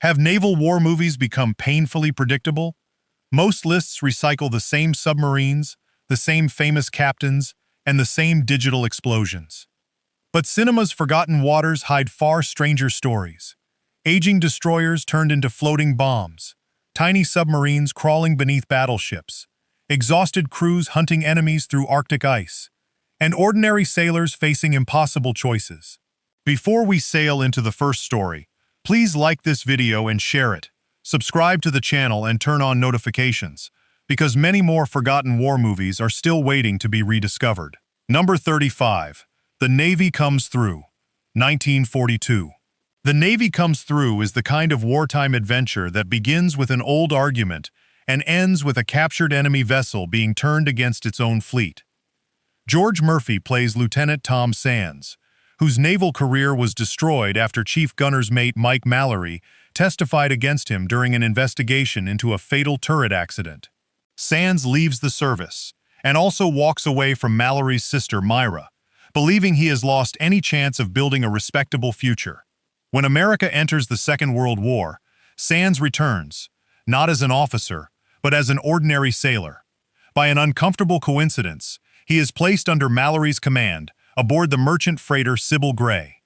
Have naval war movies become painfully predictable? Most lists recycle the same submarines, the same famous captains, and the same digital explosions. But cinema's forgotten waters hide far stranger stories. Aging destroyers turned into floating bombs, tiny submarines crawling beneath battleships, exhausted crews hunting enemies through Arctic ice, and ordinary sailors facing impossible choices. Before we sail into the first story, please like this video and share it. Subscribe to the channel and turn on notifications, because many more forgotten war movies are still waiting to be rediscovered. Number 35. The Navy Comes Through, 1942. The Navy Comes Through is the kind of wartime adventure that begins with an old argument and ends with a captured enemy vessel being turned against its own fleet. George Murphy plays Lieutenant Tom Sands, whose naval career was destroyed after Chief Gunner's mate Mike Mallory testified against him during an investigation into a fatal turret accident. Sands leaves the service and also walks away from Mallory's sister Myra, believing he has lost any chance of building a respectable future. When America enters the Second World War, Sands returns, not as an officer, but as an ordinary sailor. By an uncomfortable coincidence, he is placed under Mallory's command aboard the merchant freighter Sybil Gray.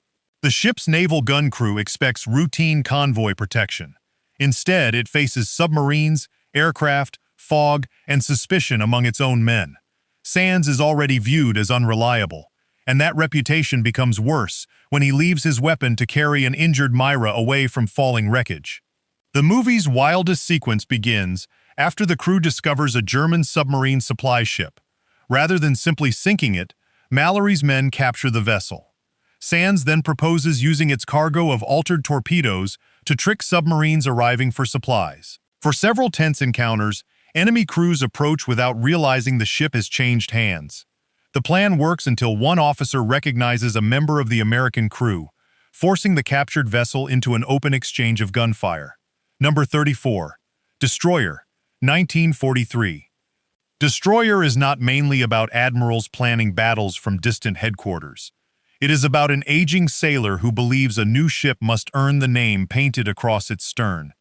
The ship's naval gun crew expects routine convoy protection. Instead, it faces submarines, aircraft, fog, and suspicion among its own men. Sands is already viewed as unreliable, and that reputation becomes worse when he leaves his weapon to carry an injured Myra away from falling wreckage. The movie's wildest sequence begins after the crew discovers a German submarine supply ship. Rather than simply sinking it, Mallory's men capture the vessel. Sands then proposes using its cargo of altered torpedoes to trick submarines arriving for supplies. For several tense encounters, enemy crews approach without realizing the ship has changed hands. The plan works until one officer recognizes a member of the American crew, forcing the captured vessel into an open exchange of gunfire. Number 34. Destroyer, 1943. Destroyer is not mainly about admirals planning battles from distant headquarters. It is about an aging sailor who believes a new ship must earn the name painted across its stern.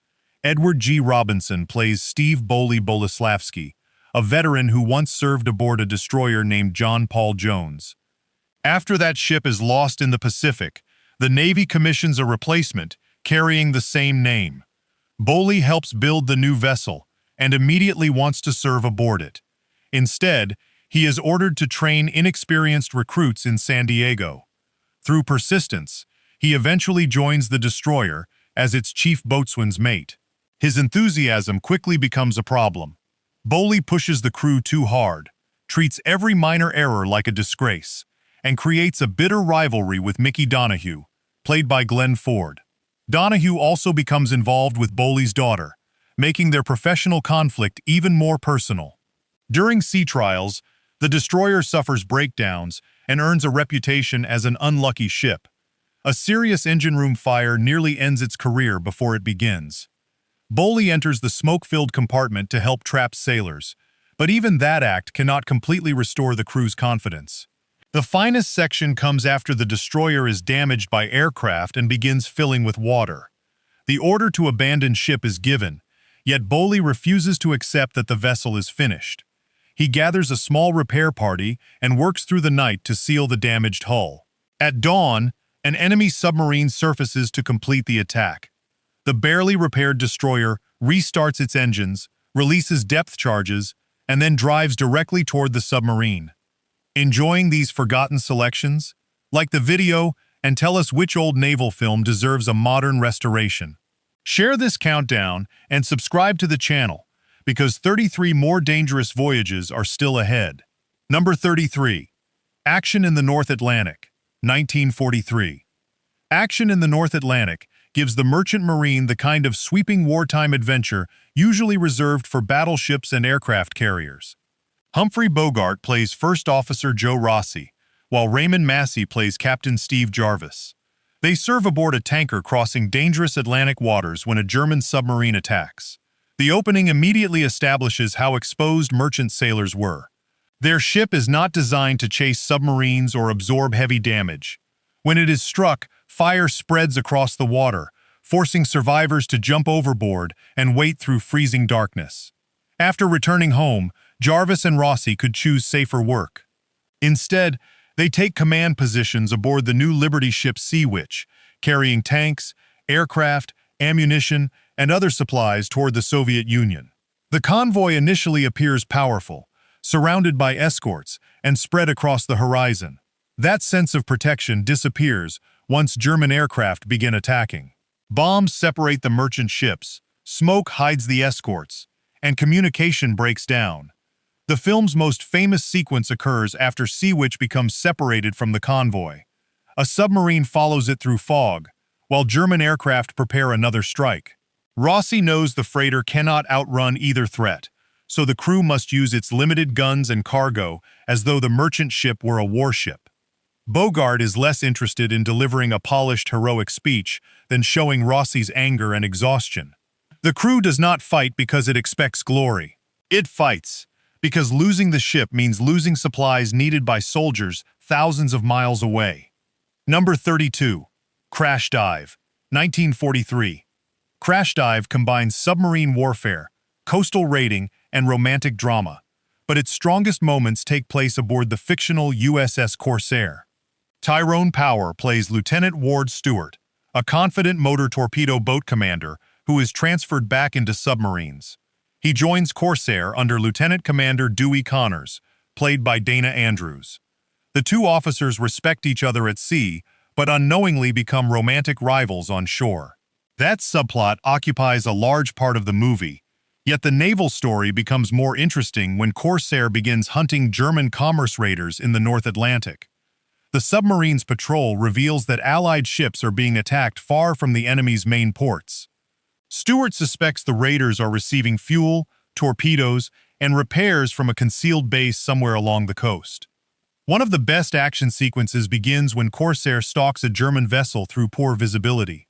Edward G. Robinson plays Steve Boleslavsky, a veteran who once served aboard a destroyer named John Paul Jones. After that ship is lost in the Pacific, the Navy commissions a replacement carrying the same name. Boley helps build the new vessel and immediately wants to serve aboard it. Instead, he is ordered to train inexperienced recruits in San Diego. Through persistence, he eventually joins the destroyer as its chief boatswain's mate. His enthusiasm quickly becomes a problem. Boley pushes the crew too hard, treats every minor error like a disgrace, and creates a bitter rivalry with Mickey Donahue, played by Glenn Ford. Donahue also becomes involved with Boley's daughter, making their professional conflict even more personal. During sea trials, the destroyer suffers breakdowns and earns a reputation as an unlucky ship. A serious engine room fire nearly ends its career before it begins. Boley enters the smoke-filled compartment to help trapped sailors, but even that act cannot completely restore the crew's confidence. The finest section comes after the destroyer is damaged by aircraft and begins filling with water. The order to abandon ship is given, yet Boley refuses to accept that the vessel is finished. He gathers a small repair party and works through the night to seal the damaged hull. At dawn, an enemy submarine surfaces to complete the attack. The barely repaired destroyer restarts its engines, releases depth charges, and then drives directly toward the submarine. Enjoying these forgotten selections? Like the video and tell us which old naval film deserves a modern restoration. Share this countdown and subscribe to the channel, because 33 more dangerous voyages are still ahead. Number 33. Action in the North Atlantic, 1943. Action in the North Atlantic gives the merchant marine the kind of sweeping wartime adventure usually reserved for battleships and aircraft carriers. Humphrey Bogart plays First Officer Joe Rossi, while Raymond Massey plays Captain Steve Jarvis. They serve aboard a tanker crossing dangerous Atlantic waters when a German submarine attacks. The opening immediately establishes how exposed merchant sailors were. Their ship is not designed to chase submarines or absorb heavy damage. When it is struck, fire spreads across the water, forcing survivors to jump overboard and wade through freezing darkness. After returning home, Jarvis and Rossi could choose safer work. Instead, they take command positions aboard the new Liberty ship Sea Witch, carrying tanks, aircraft, ammunition, and other supplies toward the Soviet Union. The convoy initially appears powerful, surrounded by escorts and spread across the horizon. That sense of protection disappears once German aircraft begin attacking. Bombs separate the merchant ships, smoke hides the escorts, and communication breaks down. The film's most famous sequence occurs after Sea Witch becomes separated from the convoy. A submarine follows it through fog, while German aircraft prepare another strike. Rossi knows the freighter cannot outrun either threat, so the crew must use its limited guns and cargo as though the merchant ship were a warship. Bogart is less interested in delivering a polished, heroic speech than showing Rossi's anger and exhaustion. The crew does not fight because it expects glory. It fights because losing the ship means losing supplies needed by soldiers thousands of miles away. Number 32. Crash Dive, 1943. Crash Dive combines submarine warfare, coastal raiding, and romantic drama, but its strongest moments take place aboard the fictional USS Corsair. Tyrone Power plays Lieutenant Ward Stewart, a confident motor torpedo boat commander who is transferred back into submarines. He joins Corsair under Lieutenant Commander Dewey Connors, played by Dana Andrews. The two officers respect each other at sea, but unknowingly become romantic rivals on shore. That subplot occupies a large part of the movie, yet the naval story becomes more interesting when Corsair begins hunting German commerce raiders in the North Atlantic. The submarine's patrol reveals that Allied ships are being attacked far from the enemy's main ports. Stewart suspects the raiders are receiving fuel, torpedoes, and repairs from a concealed base somewhere along the coast. One of the best action sequences begins when Corsair stalks a German vessel through poor visibility.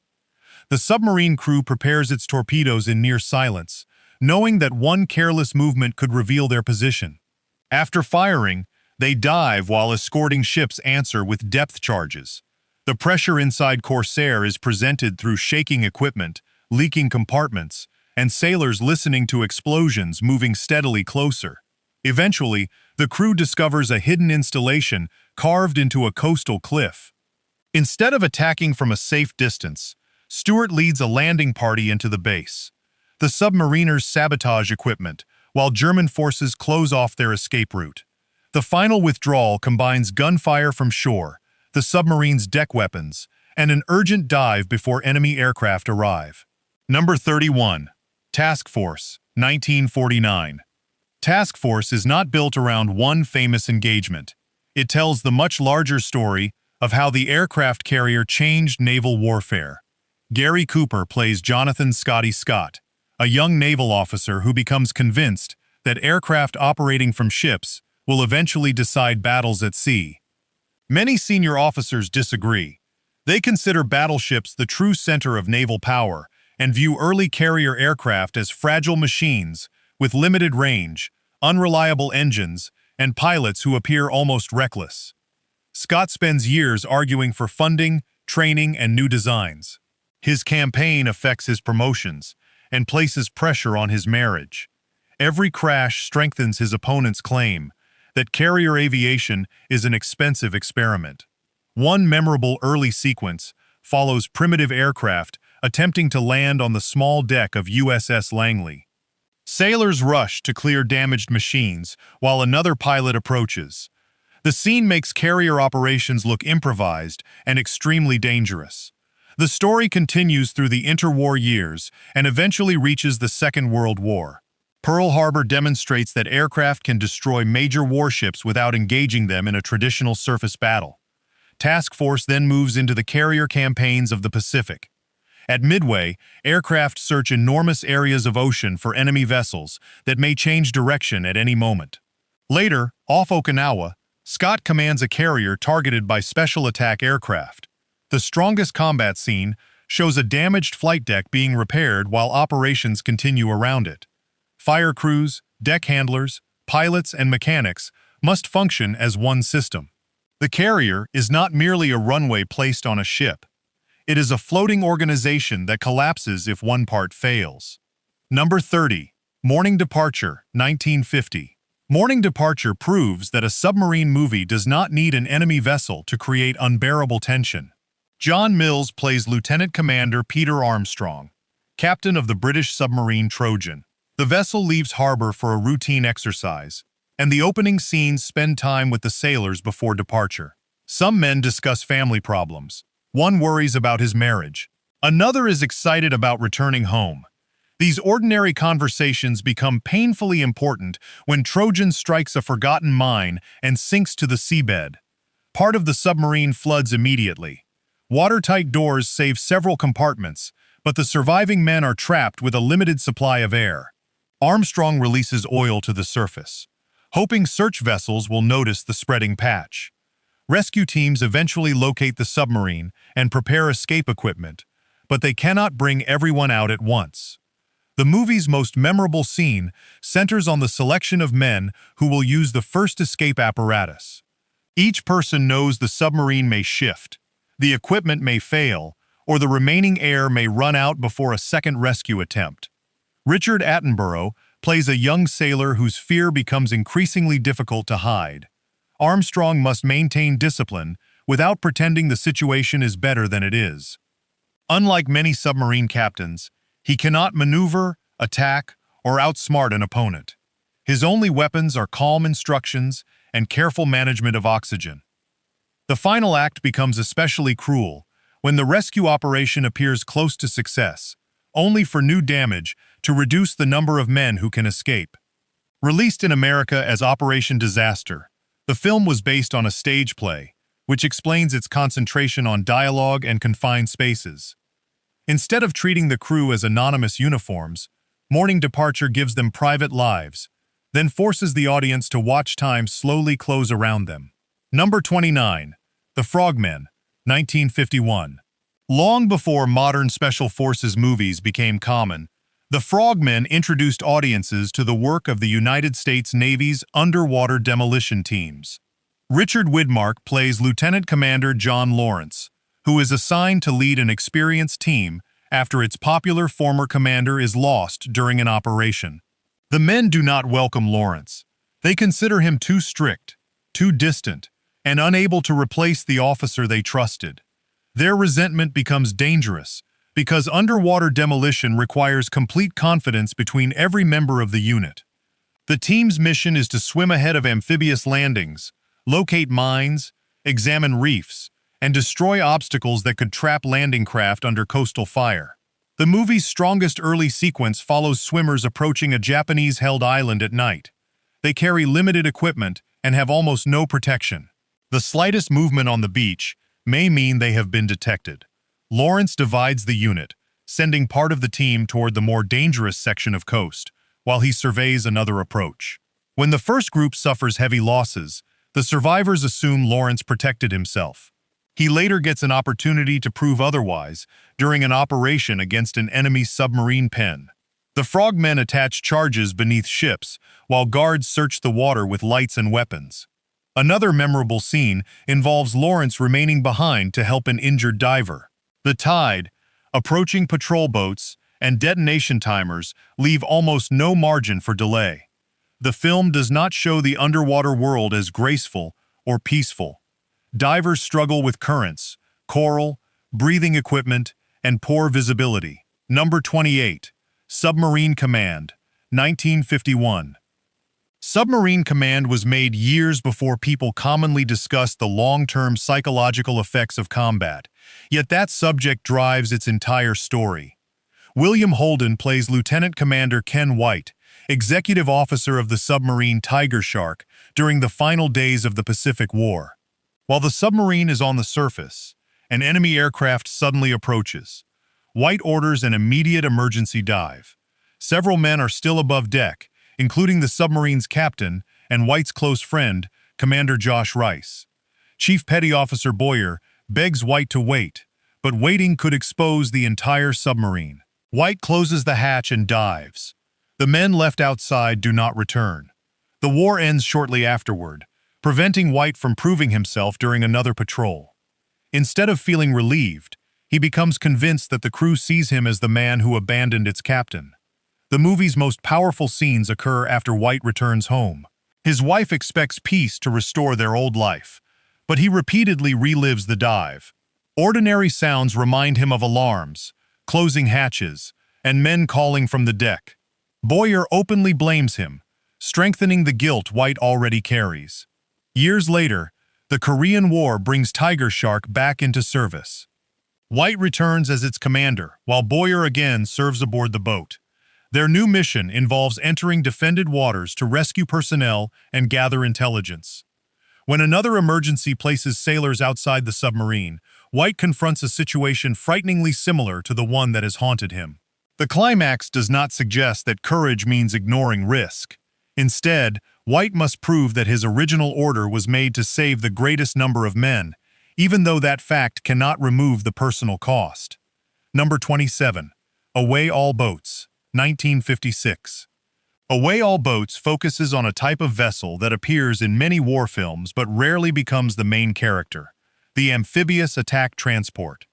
The submarine crew prepares its torpedoes in near silence, knowing that one careless movement could reveal their position. After firing, they dive while escorting ships answer with depth charges. The pressure inside Corsair is presented through shaking equipment, leaking compartments, and sailors listening to explosions moving steadily closer. Eventually, the crew discovers a hidden installation carved into a coastal cliff. Instead of attacking from a safe distance, Stewart leads a landing party into the base. The submariners sabotage equipment, while German forces close off their escape route. The final withdrawal combines gunfire from shore, the submarine's deck weapons, and an urgent dive before enemy aircraft arrive. Number 31. Task Force, 1949. Task Force is not built around one famous engagement. It tells the much larger story of how the aircraft carrier changed naval warfare. Gary Cooper plays Jonathan Scotty Scott, a young naval officer who becomes convinced that aircraft operating from ships will eventually decide battles at sea. Many senior officers disagree. They consider battleships the true center of naval power and view early carrier aircraft as fragile machines with limited range, unreliable engines, and pilots who appear almost reckless. Scott spends years arguing for funding, training, and new designs. His campaign affects his promotions and places pressure on his marriage. Every crash strengthens his opponent's claim that carrier aviation is an expensive experiment. One memorable early sequence follows primitive aircraft attempting to land on the small deck of USS Langley. Sailors rush to clear damaged machines while another pilot approaches. The scene makes carrier operations look improvised and extremely dangerous. The story continues through the interwar years and eventually reaches the Second World War. Pearl Harbor demonstrates that aircraft can destroy major warships without engaging them in a traditional surface battle. Task Force then moves into the carrier campaigns of the Pacific. At Midway, aircraft search enormous areas of ocean for enemy vessels that may change direction at any moment. Later, off Okinawa, Scott commands a carrier targeted by special attack aircraft. The strongest combat scene shows a damaged flight deck being repaired while operations continue around it. Fire crews, deck handlers, pilots, and mechanics must function as one system. The carrier is not merely a runway placed on a ship. It is a floating organization that collapses if one part fails. Number 30. Morning Departure, 1950. Morning Departure proves that a submarine movie does not need an enemy vessel to create unbearable tension. John Mills plays Lieutenant Commander Peter Armstrong, captain of the British submarine Trojan. The vessel leaves harbor for a routine exercise, and the opening scenes spend time with the sailors before departure. Some men discuss family problems. One worries about his marriage. Another is excited about returning home. These ordinary conversations become painfully important when Trojan strikes a forgotten mine and sinks to the seabed. Part of the submarine floods immediately. Watertight doors save several compartments, but the surviving men are trapped with a limited supply of air. Armstrong releases oil to the surface, hoping search vessels will notice the spreading patch. Rescue teams eventually locate the submarine and prepare escape equipment, but they cannot bring everyone out at once. The movie's most memorable scene centers on the selection of men who will use the first escape apparatus. Each person knows the submarine may shift, the equipment may fail, or the remaining air may run out before a second rescue attempt. Richard Attenborough plays a young sailor whose fear becomes increasingly difficult to hide. Armstrong must maintain discipline without pretending the situation is better than it is. Unlike many submarine captains, he cannot maneuver, attack, or outsmart an opponent. His only weapons are calm instructions and careful management of oxygen. The final act becomes especially cruel when the rescue operation appears close to success, only for new damage to reduce the number of men who can escape. Released in America as Operation Disaster, the film was based on a stage play, which explains its concentration on dialogue and confined spaces. Instead of treating the crew as anonymous uniforms, Morning Departure gives them private lives, then forces the audience to watch time slowly close around them. Number 29. The Frogmen, 1951. Long before modern Special Forces movies became common, the Frogmen introduced audiences to the work of the United States Navy's underwater demolition teams. Richard Widmark plays Lieutenant Commander John Lawrence, who is assigned to lead an experienced team after its popular former commander is lost during an operation. The men do not welcome Lawrence. They consider him too strict, too distant, and unable to replace the officer they trusted. Their resentment becomes dangerous because underwater demolition requires complete confidence between every member of the unit. The team's mission is to swim ahead of amphibious landings, locate mines, examine reefs, and destroy obstacles that could trap landing craft under coastal fire. The movie's strongest early sequence follows swimmers approaching a Japanese-held island at night. They carry limited equipment and have almost no protection. The slightest movement on the beach may mean they have been detected. Lawrence divides the unit, sending part of the team toward the more dangerous section of coast, while he surveys another approach. When the first group suffers heavy losses, the survivors assume Lawrence protected himself. He later gets an opportunity to prove otherwise during an operation against an enemy submarine pen. The Frogmen attach charges beneath ships, while guards search the water with lights and weapons. Another memorable scene involves Lawrence remaining behind to help an injured diver. The tide, approaching patrol boats, and detonation timers leave almost no margin for delay. The film does not show the underwater world as graceful or peaceful. Divers struggle with currents, coral, breathing equipment, and poor visibility. Number 28. Submarine Command, 1951. Submarine Command was made years before people commonly discussed the long-term psychological effects of combat, yet that subject drives its entire story. William Holden plays Lieutenant Commander Ken White, executive officer of the submarine Tiger Shark during the final days of the Pacific War. While the submarine is on the surface, an enemy aircraft suddenly approaches. White orders an immediate emergency dive. Several men are still above deck, including the submarine's captain and White's close friend, Commander Josh Rice. Chief Petty Officer Boyer begs White to wait, but waiting could expose the entire submarine. White closes the hatch and dives. The men left outside do not return. The war ends shortly afterward, preventing White from proving himself during another patrol. Instead of feeling relieved, he becomes convinced that the crew sees him as the man who abandoned its captain. The movie's most powerful scenes occur after White returns home. His wife expects peace to restore their old life, but he repeatedly relives the dive. Ordinary sounds remind him of alarms, closing hatches, and men calling from the deck. Boyer openly blames him, strengthening the guilt White already carries. Years later, the Korean War brings Tiger Shark back into service. White returns as its commander, while Boyer again serves aboard the boat. Their new mission involves entering defended waters to rescue personnel and gather intelligence. When another emergency places sailors outside the submarine, White confronts a situation frighteningly similar to the one that has haunted him. The climax does not suggest that courage means ignoring risk. Instead, White must prove that his original order was made to save the greatest number of men, even though that fact cannot remove the personal cost. Number 27. Away All Boats, 1956. Away All Boats focuses on a type of vessel that appears in many war films but rarely becomes the main character: the amphibious attack transport.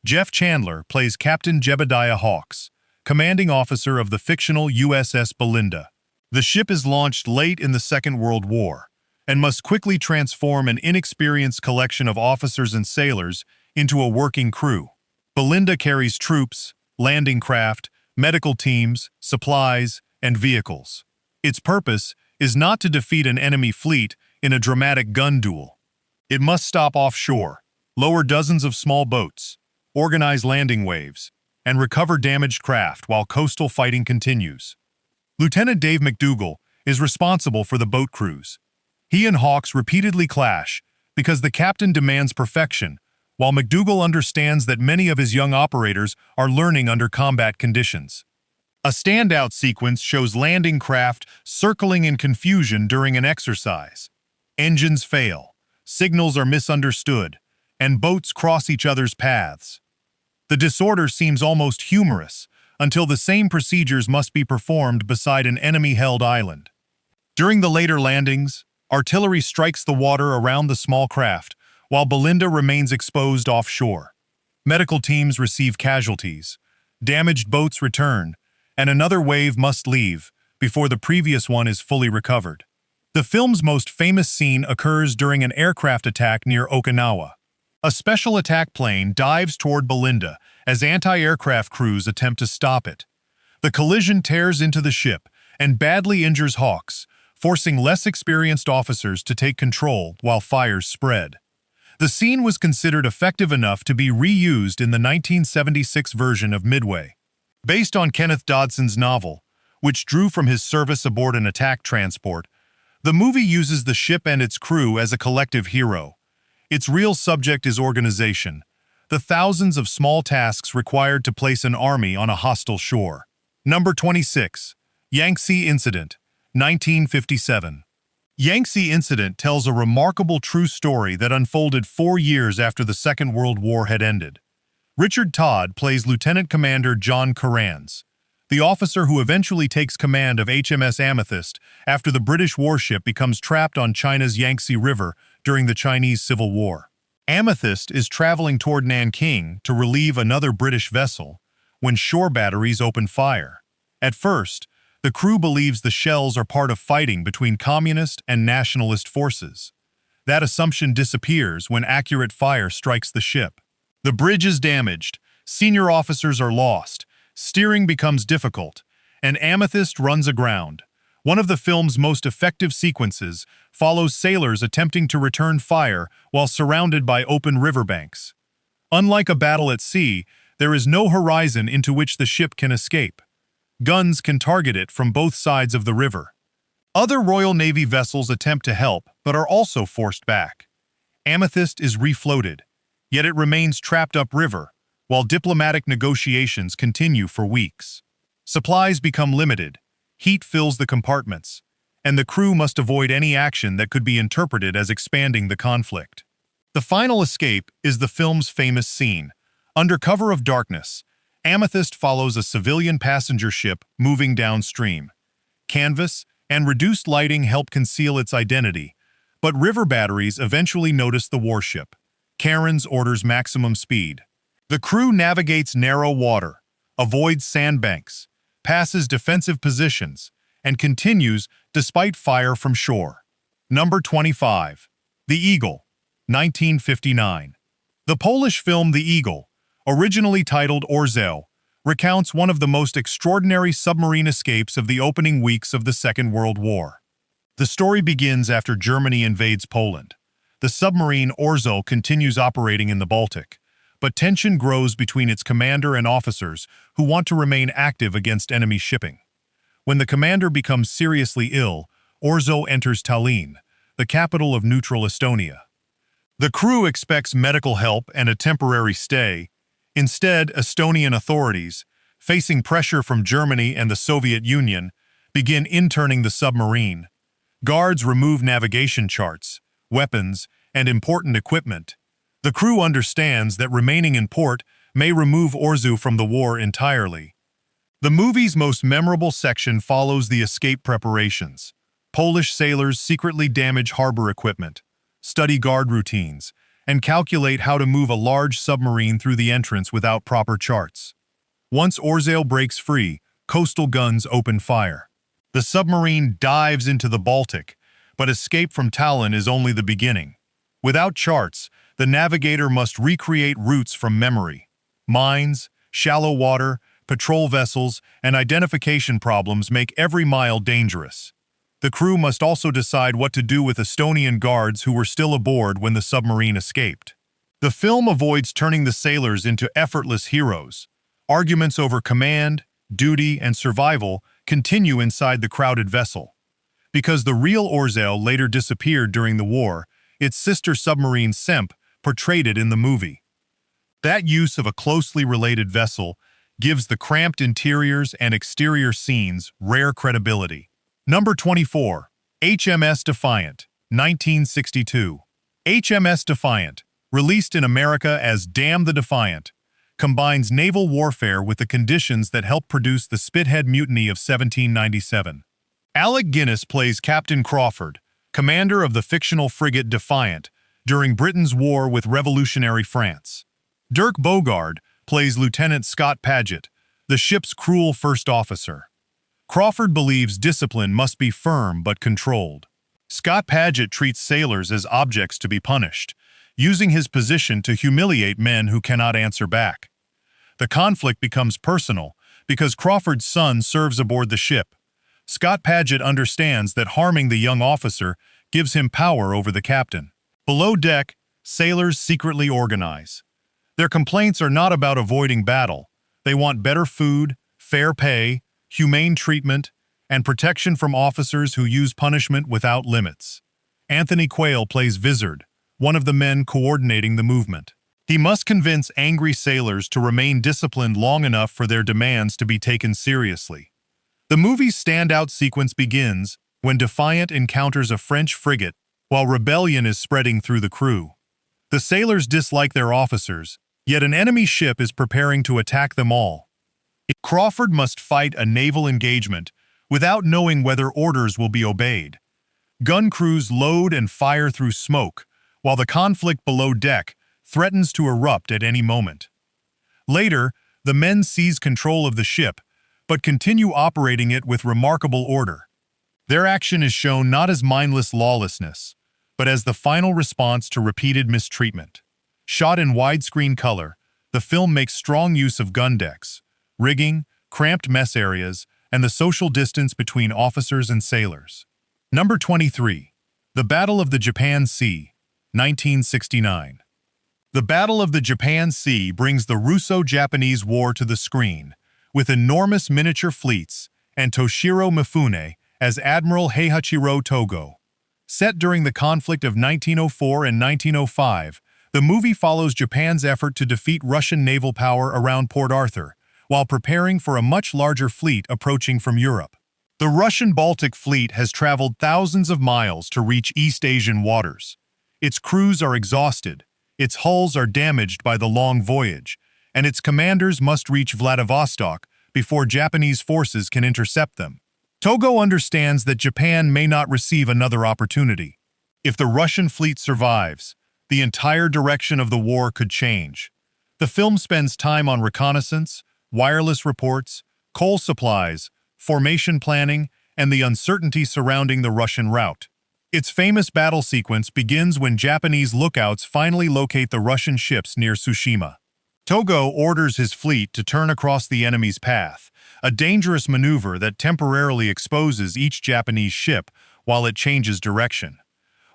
Jeff Chandler plays Captain Jebediah Hawks, commanding officer of the fictional USS Belinda. The ship is launched late in the Second World War and must quickly transform an inexperienced collection of officers and sailors into a working crew. Belinda carries troops, landing craft, medical teams, supplies, and vehicles. Its purpose is not to defeat an enemy fleet in a dramatic gun duel. It must stop offshore, lower dozens of small boats, organize landing waves, and recover damaged craft while coastal fighting continues. Lieutenant Dave McDougal is responsible for the boat crews. He and Hawks repeatedly clash because the captain demands perfection, while McDougal understands that many of his young operators are learning under combat conditions. A standout sequence shows landing craft circling in confusion during an exercise. Engines fail, signals are misunderstood, and boats cross each other's paths. The disorder seems almost humorous until the same procedures must be performed beside an enemy-held island. During the later landings, artillery strikes the water around the small craft, while Belinda remains exposed offshore. Medical teams receive casualties, damaged boats return, and another wave must leave before the previous one is fully recovered. The film's most famous scene occurs during an aircraft attack near Okinawa. A special attack plane dives toward Belinda as anti-aircraft crews attempt to stop it. The collision tears into the ship and badly injures Hawks, forcing less experienced officers to take control while fires spread. The scene was considered effective enough to be reused in the 1976 version of Midway. Based on Kenneth Dodson's novel, which drew from his service aboard an attack transport, the movie uses the ship and its crew as a collective hero. Its real subject is organization, the thousands of small tasks required to place an army on a hostile shore. Number 26. Yangtze Incident, 1957. Yangtze Incident tells a remarkable true story that unfolded 4 years after the Second World War had ended. Richard Todd plays Lieutenant Commander John Carrans, the officer who eventually takes command of HMS Amethyst after the British warship becomes trapped on China's Yangtze River during the Chinese Civil War. Amethyst is traveling toward Nanking to relieve another British vessel when shore batteries open fire. At first, the crew believes the shells are part of fighting between communist and nationalist forces. That assumption disappears when accurate fire strikes the ship. The bridge is damaged, senior officers are lost, steering becomes difficult, and Amethyst runs aground. One of the film's most effective sequences follows sailors attempting to return fire while surrounded by open riverbanks. Unlike a battle at sea, there is no horizon into which the ship can escape. Guns can target it from both sides of the river. Other Royal Navy vessels attempt to help, but are also forced back. Amethyst is refloated, yet it remains trapped upriver, while diplomatic negotiations continue for weeks. Supplies become limited, heat fills the compartments, and the crew must avoid any action that could be interpreted as expanding the conflict. The final escape is the film's famous scene. Under cover of darkness, Amethyst follows a civilian passenger ship moving downstream. Canvas and reduced lighting help conceal its identity, but river batteries eventually notice the warship. Carrans orders maximum speed. The crew navigates narrow water, avoids sandbanks, passes defensive positions, and continues despite fire from shore. Number 25. The Eagle, 1959. The Polish film The Eagle, originally titled Orzeł, recounts one of the most extraordinary submarine escapes of the opening weeks of the Second World War. The story begins after Germany invades Poland. The submarine Orzeł continues operating in the Baltic, but tension grows between its commander and officers who want to remain active against enemy shipping. When the commander becomes seriously ill, Orzeł enters Tallinn, the capital of neutral Estonia. The crew expects medical help and a temporary stay. Instead, Estonian authorities, facing pressure from Germany and the Soviet Union, begin interning the submarine. Guards remove navigation charts, weapons, and important equipment. The crew understands that remaining in port may remove Orzeł from the war entirely. The movie's most memorable section follows the escape preparations. Polish sailors secretly damage harbor equipment, study guard routines, and calculate how to move a large submarine through the entrance without proper charts. Once Orzeł breaks free, coastal guns open fire. The submarine dives into the Baltic, but escape from Tallinn is only the beginning. Without charts, the navigator must recreate routes from memory. Mines, shallow water, patrol vessels, and identification problems make every mile dangerous. The crew must also decide what to do with Estonian guards who were still aboard when the submarine escaped. The film avoids turning the sailors into effortless heroes. Arguments over command, duty, and survival continue inside the crowded vessel. Because the real Orzeł later disappeared during the war, its sister submarine Semp portrayed it in the movie. That use of a closely related vessel gives the cramped interiors and exterior scenes rare credibility. Number 24. HMS Defiant, 1962. HMS Defiant, released in America as Damn the Defiant, combines naval warfare with the conditions that helped produce the Spithead Mutiny of 1797. Alec Guinness plays Captain Crawford, commander of the fictional frigate Defiant, during Britain's war with revolutionary France. Dirk Bogarde plays Lieutenant Scott Paget, the ship's cruel first officer. Crawford believes discipline must be firm but controlled. Scott Paget treats sailors as objects to be punished, using his position to humiliate men who cannot answer back. The conflict becomes personal because Crawford's son serves aboard the ship. Scott Paget understands that harming the young officer gives him power over the captain. Below deck, sailors secretly organize. Their complaints are not about avoiding battle. They want better food, fair pay, humane treatment, and protection from officers who use punishment without limits. Anthony Quayle plays Vizard, one of the men coordinating the movement. He must convince angry sailors to remain disciplined long enough for their demands to be taken seriously. The movie's standout sequence begins when Defiant encounters a French frigate while rebellion is spreading through the crew. The sailors dislike their officers, yet an enemy ship is preparing to attack them all. Crawford must fight a naval engagement without knowing whether orders will be obeyed. Gun crews load and fire through smoke, while the conflict below deck threatens to erupt at any moment. Later, the men seize control of the ship, but continue operating it with remarkable order. Their action is shown not as mindless lawlessness, but as the final response to repeated mistreatment. Shot in widescreen color, the film makes strong use of gun decks, rigging, cramped mess areas, and the social distance between officers and sailors. Number 23. The Battle of the Japan Sea, 1969. The Battle of the Japan Sea brings the Russo-Japanese War to the screen, with enormous miniature fleets and Toshiro Mifune as Admiral Heihachiro Togo. Set during the conflict of 1904 and 1905, the movie follows Japan's effort to defeat Russian naval power around Port Arthur, while preparing for a much larger fleet approaching from Europe. The Russian Baltic Fleet has traveled thousands of miles to reach East Asian waters. Its crews are exhausted, its hulls are damaged by the long voyage, and its commanders must reach Vladivostok before Japanese forces can intercept them. Togo understands that Japan may not receive another opportunity. If the Russian fleet survives, the entire direction of the war could change. The film spends time on reconnaissance, wireless reports, coal supplies, formation planning, and the uncertainty surrounding the Russian route. Its famous battle sequence begins when Japanese lookouts finally locate the Russian ships near Tsushima. Togo orders his fleet to turn across the enemy's path, a dangerous maneuver that temporarily exposes each Japanese ship while it changes direction.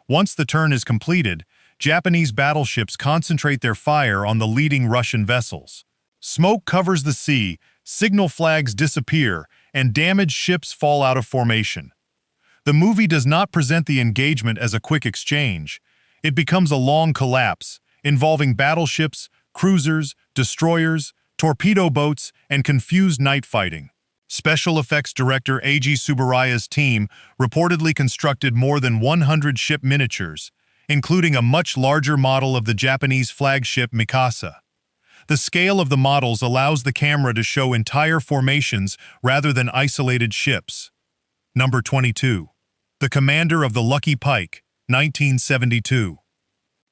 Once the turn is completed, Japanese battleships concentrate their fire on the leading Russian vessels. Smoke covers the sea, signal flags disappear, and damaged ships fall out of formation. The movie does not present the engagement as a quick exchange. It becomes a long collapse, involving battleships, cruisers, destroyers, torpedo boats, and confused night fighting. Special effects director Eiji Tsuburai's team reportedly constructed more than 100 ship miniatures, including a much larger model of the Japanese flagship Mikasa. The scale of the models allows the camera to show entire formations rather than isolated ships. Number 22. The Commander of the Lucky Pike, 1972.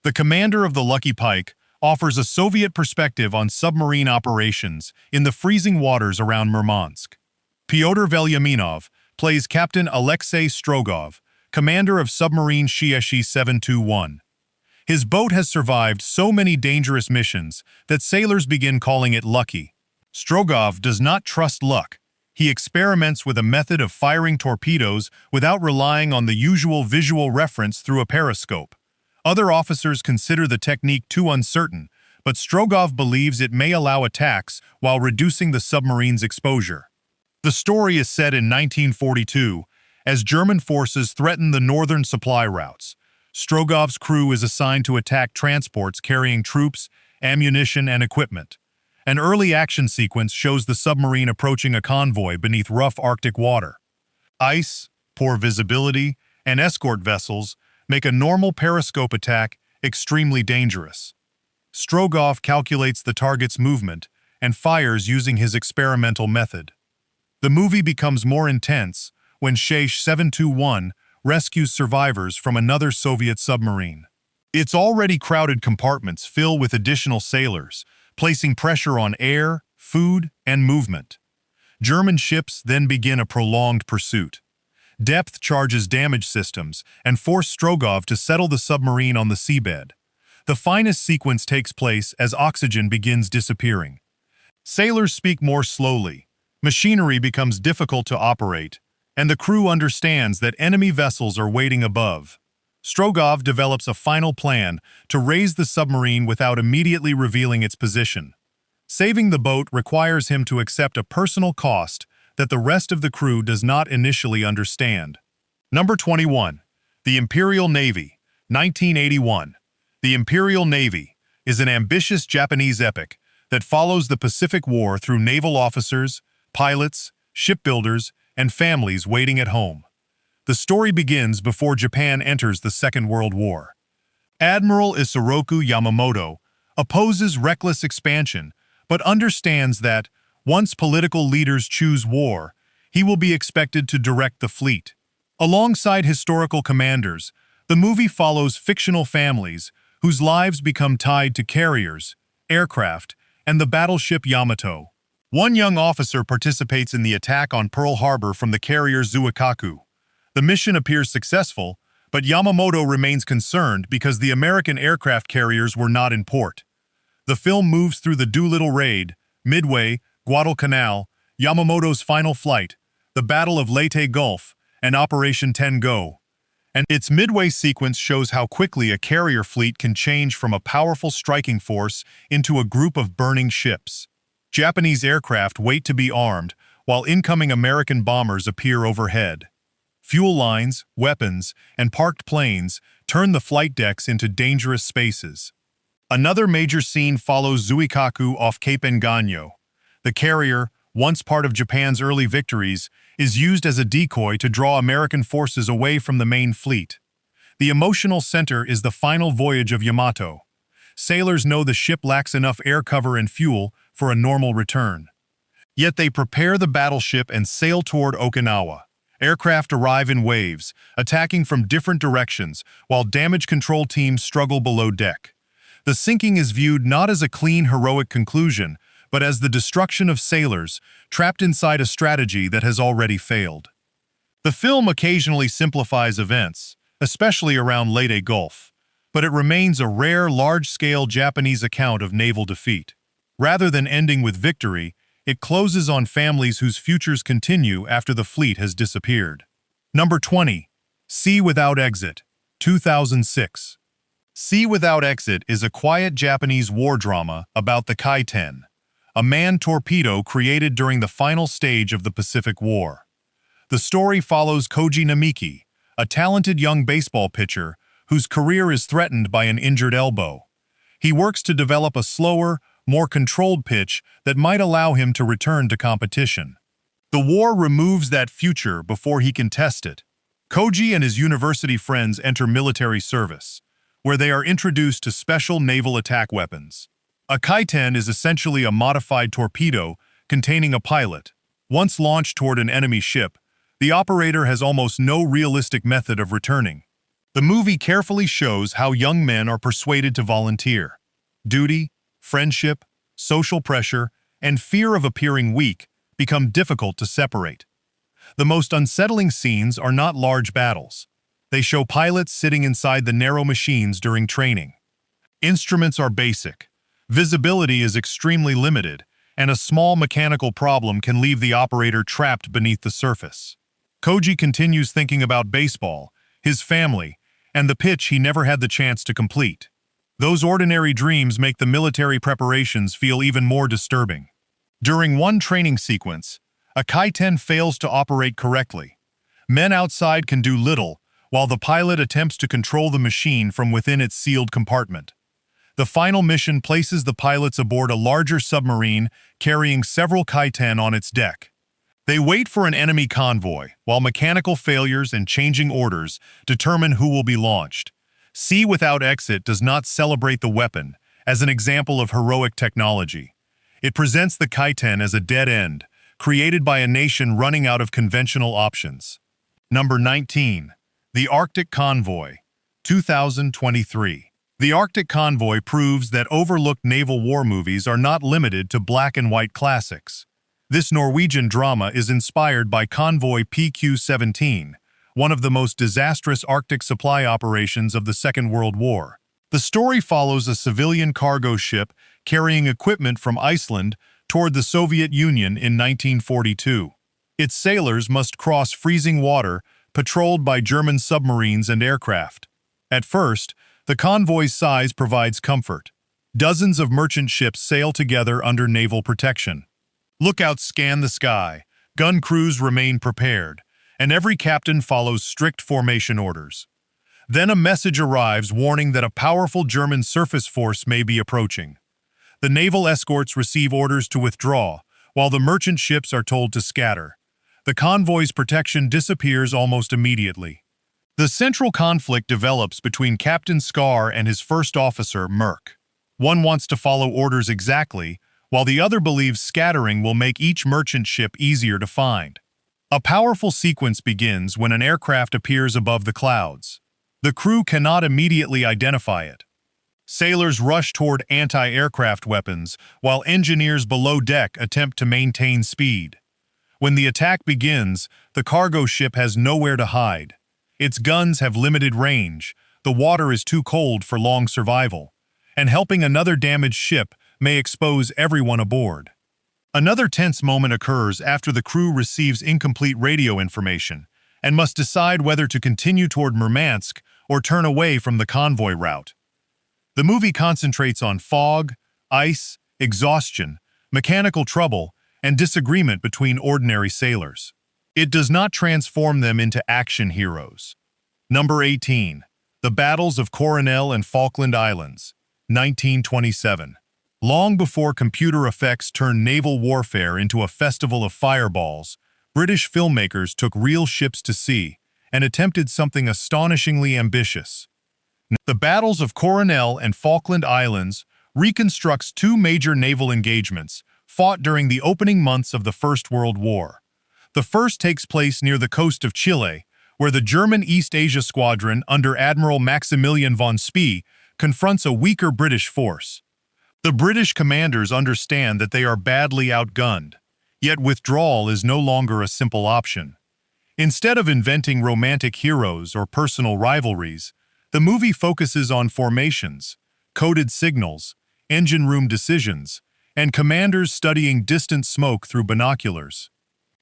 The Commander of the Lucky Pike offers a Soviet perspective on submarine operations in the freezing waters around Murmansk. Pyotr Velyaminov plays Captain Alexei Strogov, commander of submarine Shieshi 721. His boat has survived so many dangerous missions that sailors begin calling it lucky. Strogov does not trust luck. He experiments with a method of firing torpedoes without relying on the usual visual reference through a periscope. Other officers consider the technique too uncertain, but Strogov believes it may allow attacks while reducing the submarine's exposure. The story is set in 1942, as German forces threaten the northern supply routes. Strogov's crew is assigned to attack transports carrying troops, ammunition, and equipment. An early action sequence shows the submarine approaching a convoy beneath rough Arctic water. Ice, poor visibility, and escort vessels make a normal periscope attack extremely dangerous. Strogov calculates the target's movement and fires using his experimental method. The movie becomes more intense when Shieshi 721 rescues survivors from another Soviet submarine. Its already crowded compartments fill with additional sailors, placing pressure on air, food, and movement. German ships then begin a prolonged pursuit. Depth charges damage systems and force Strogov to settle the submarine on the seabed. The finest sequence takes place as oxygen begins disappearing. Sailors speak more slowly, machinery becomes difficult to operate, and the crew understands that enemy vessels are waiting above. Strogov develops a final plan to raise the submarine without immediately revealing its position. Saving the boat requires him to accept a personal cost that the rest of the crew does not initially understand. Number 21. The Imperial Navy, 1981. The Imperial Navy is an ambitious Japanese epic that follows the Pacific War through naval officers, pilots, shipbuilders, and families waiting at home. The story begins before Japan enters the Second World War. Admiral Isoroku Yamamoto opposes reckless expansion, but understands that, once political leaders choose war, he will be expected to direct the fleet. Alongside historical commanders, the movie follows fictional families whose lives become tied to carriers, aircraft, and the battleship Yamato. One young officer participates in the attack on Pearl Harbor from the carrier Zuikaku. The mission appears successful, but Yamamoto remains concerned because the American aircraft carriers were not in port. The film moves through the Doolittle Raid, Midway, Guadalcanal, Yamamoto's final flight, the Battle of Leyte Gulf, and Operation Tengo. And its midway sequence shows how quickly a carrier fleet can change from a powerful striking force into a group of burning ships. Japanese aircraft wait to be armed, while incoming American bombers appear overhead. Fuel lines, weapons, and parked planes turn the flight decks into dangerous spaces. Another major scene follows Zuikaku off Cape Engano. The carrier, once part of Japan's early victories, is used as a decoy to draw American forces away from the main fleet. The emotional center is the final voyage of Yamato. Sailors know the ship lacks enough air cover and fuel for a normal return. Yet they prepare the battleship and sail toward Okinawa. Aircraft arrive in waves, attacking from different directions, while damage control teams struggle below deck. The sinking is viewed not as a clean, heroic conclusion, but as the destruction of sailors trapped inside a strategy that has already failed. The film occasionally simplifies events, especially around Leyte Gulf, but it remains a rare, large-scale Japanese account of naval defeat. Rather than ending with victory, it closes on families whose futures continue after the fleet has disappeared. Number 20. Sea Without Exit, 2006. Sea Without Exit is a quiet Japanese war drama about the Kaiten, a manned torpedo created during the final stage of the Pacific War. The story follows Koji Namiki, a talented young baseball pitcher whose career is threatened by an injured elbow. He works to develop a slower, more controlled pitch that might allow him to return to competition. The war removes that future before he can test it. Koji and his university friends enter military service, where they are introduced to special naval attack weapons. A Kaiten is essentially a modified torpedo containing a pilot. Once launched toward an enemy ship, the operator has almost no realistic method of returning. The movie carefully shows how young men are persuaded to volunteer. Duty, friendship, social pressure, and fear of appearing weak become difficult to separate. The most unsettling scenes are not large battles. They show pilots sitting inside the narrow machines during training. Instruments are basic. Visibility is extremely limited, and a small mechanical problem can leave the operator trapped beneath the surface. Koji continues thinking about baseball, his family, and the pitch he never had the chance to complete. Those ordinary dreams make the military preparations feel even more disturbing. During one training sequence, a Kaiten fails to operate correctly. Men outside can do little, while the pilot attempts to control the machine from within its sealed compartment. The final mission places the pilots aboard a larger submarine carrying several Kaiten on its deck. They wait for an enemy convoy, while mechanical failures and changing orders determine who will be launched. Sea Without Exit does not celebrate the weapon as an example of heroic technology. It presents the Kaiten as a dead end, created by a nation running out of conventional options. Number 19. The Arctic Convoy, 2023. The Arctic Convoy proves that overlooked naval war movies are not limited to black and white classics. This Norwegian drama is inspired by Convoy PQ-17, one of the most disastrous Arctic supply operations of the Second World War. The story follows a civilian cargo ship carrying equipment from Iceland toward the Soviet Union in 1942. Its sailors must cross freezing water patrolled by German submarines and aircraft. At first, the convoy's size provides comfort. Dozens of merchant ships sail together under naval protection. Lookouts scan the sky, gun crews remain prepared, and every captain follows strict formation orders. Then a message arrives warning that a powerful German surface force may be approaching. The naval escorts receive orders to withdraw, while the merchant ships are told to scatter. The convoy's protection disappears almost immediately. The central conflict develops between Captain Scar and his first officer, Merck. One wants to follow orders exactly, while the other believes scattering will make each merchant ship easier to find. A powerful sequence begins when an aircraft appears above the clouds. The crew cannot immediately identify it. Sailors rush toward anti-aircraft weapons, while engineers below deck attempt to maintain speed. When the attack begins, the cargo ship has nowhere to hide. Its guns have limited range, the water is too cold for long survival, and helping another damaged ship may expose everyone aboard. Another tense moment occurs after the crew receives incomplete radio information and must decide whether to continue toward Murmansk or turn away from the convoy route. The movie concentrates on fog, ice, exhaustion, mechanical trouble, and disagreement between ordinary sailors. It does not transform them into action heroes. Number 18. The Battles of Coronel and Falkland Islands, 1927. Long before computer effects turned naval warfare into a festival of fireballs, British filmmakers took real ships to sea and attempted something astonishingly ambitious. The Battles of Coronel and Falkland Islands reconstructs two major naval engagements fought during the opening months of the First World War. The first takes place near the coast of Chile, where the German East Asia Squadron under Admiral Maximilian von Spee confronts a weaker British force. The British commanders understand that they are badly outgunned, yet withdrawal is no longer a simple option. Instead of inventing romantic heroes or personal rivalries, the movie focuses on formations, coded signals, engine room decisions, and commanders studying distant smoke through binoculars.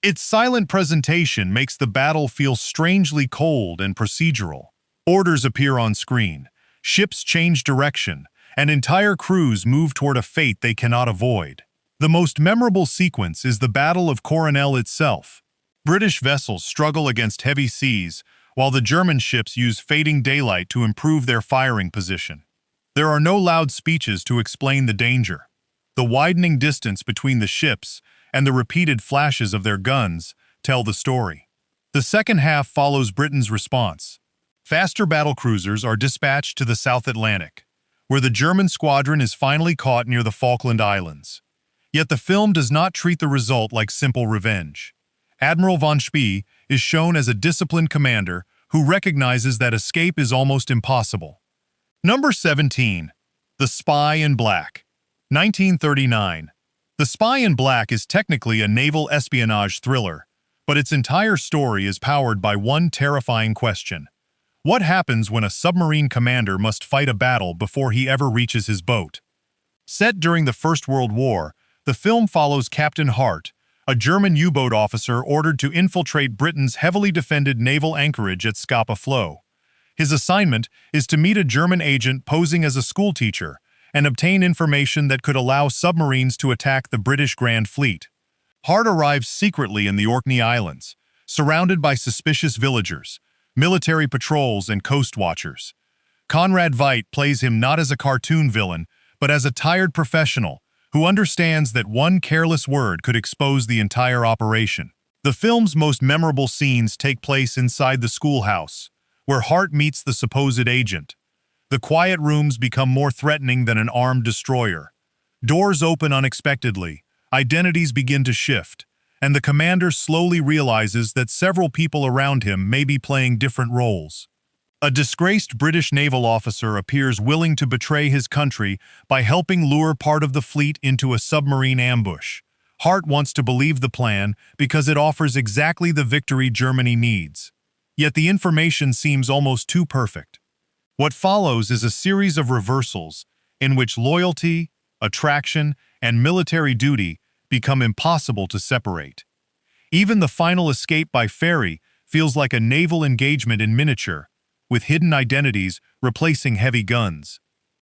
Its silent presentation makes the battle feel strangely cold and procedural. Orders appear on screen, ships change direction, and entire crews move toward a fate they cannot avoid. The most memorable sequence is the Battle of Coronel itself. British vessels struggle against heavy seas, while the German ships use fading daylight to improve their firing position. There are no loud speeches to explain the danger. The widening distance between the ships and the repeated flashes of their guns tell the story. The second half follows Britain's response. Faster battlecruisers are dispatched to the South Atlantic, where the German squadron is finally caught near the Falkland Islands. Yet the film does not treat the result like simple revenge. Admiral von Spee is shown as a disciplined commander who recognizes that escape is almost impossible. Number 17. The Spy in Black. 1939. The Spy in Black is technically a naval espionage thriller, but its entire story is powered by one terrifying question. What happens when a submarine commander must fight a battle before he ever reaches his boat? Set during the First World War, the film follows Captain Hart, a German U-boat officer ordered to infiltrate Britain's heavily defended naval anchorage at Scapa Flow. His assignment is to meet a German agent posing as a schoolteacher and obtain information that could allow submarines to attack the British Grand Fleet. Hart arrives secretly in the Orkney Islands, surrounded by suspicious villagers, military patrols, and coast watchers. Conrad Veidt plays him not as a cartoon villain, but as a tired professional who understands that one careless word could expose the entire operation. The film's most memorable scenes take place inside the schoolhouse, where Hart meets the supposed agent. The quiet rooms become more threatening than an armed destroyer. Doors open unexpectedly, identities begin to shift, and the commander slowly realizes that several people around him may be playing different roles. A disgraced British naval officer appears willing to betray his country by helping lure part of the fleet into a submarine ambush. Hart wants to believe the plan because it offers exactly the victory Germany needs. Yet the information seems almost too perfect. What follows is a series of reversals in which loyalty, attraction, and military duty become impossible to separate. Even the final escape by ferry feels like a naval engagement in miniature, with hidden identities replacing heavy guns.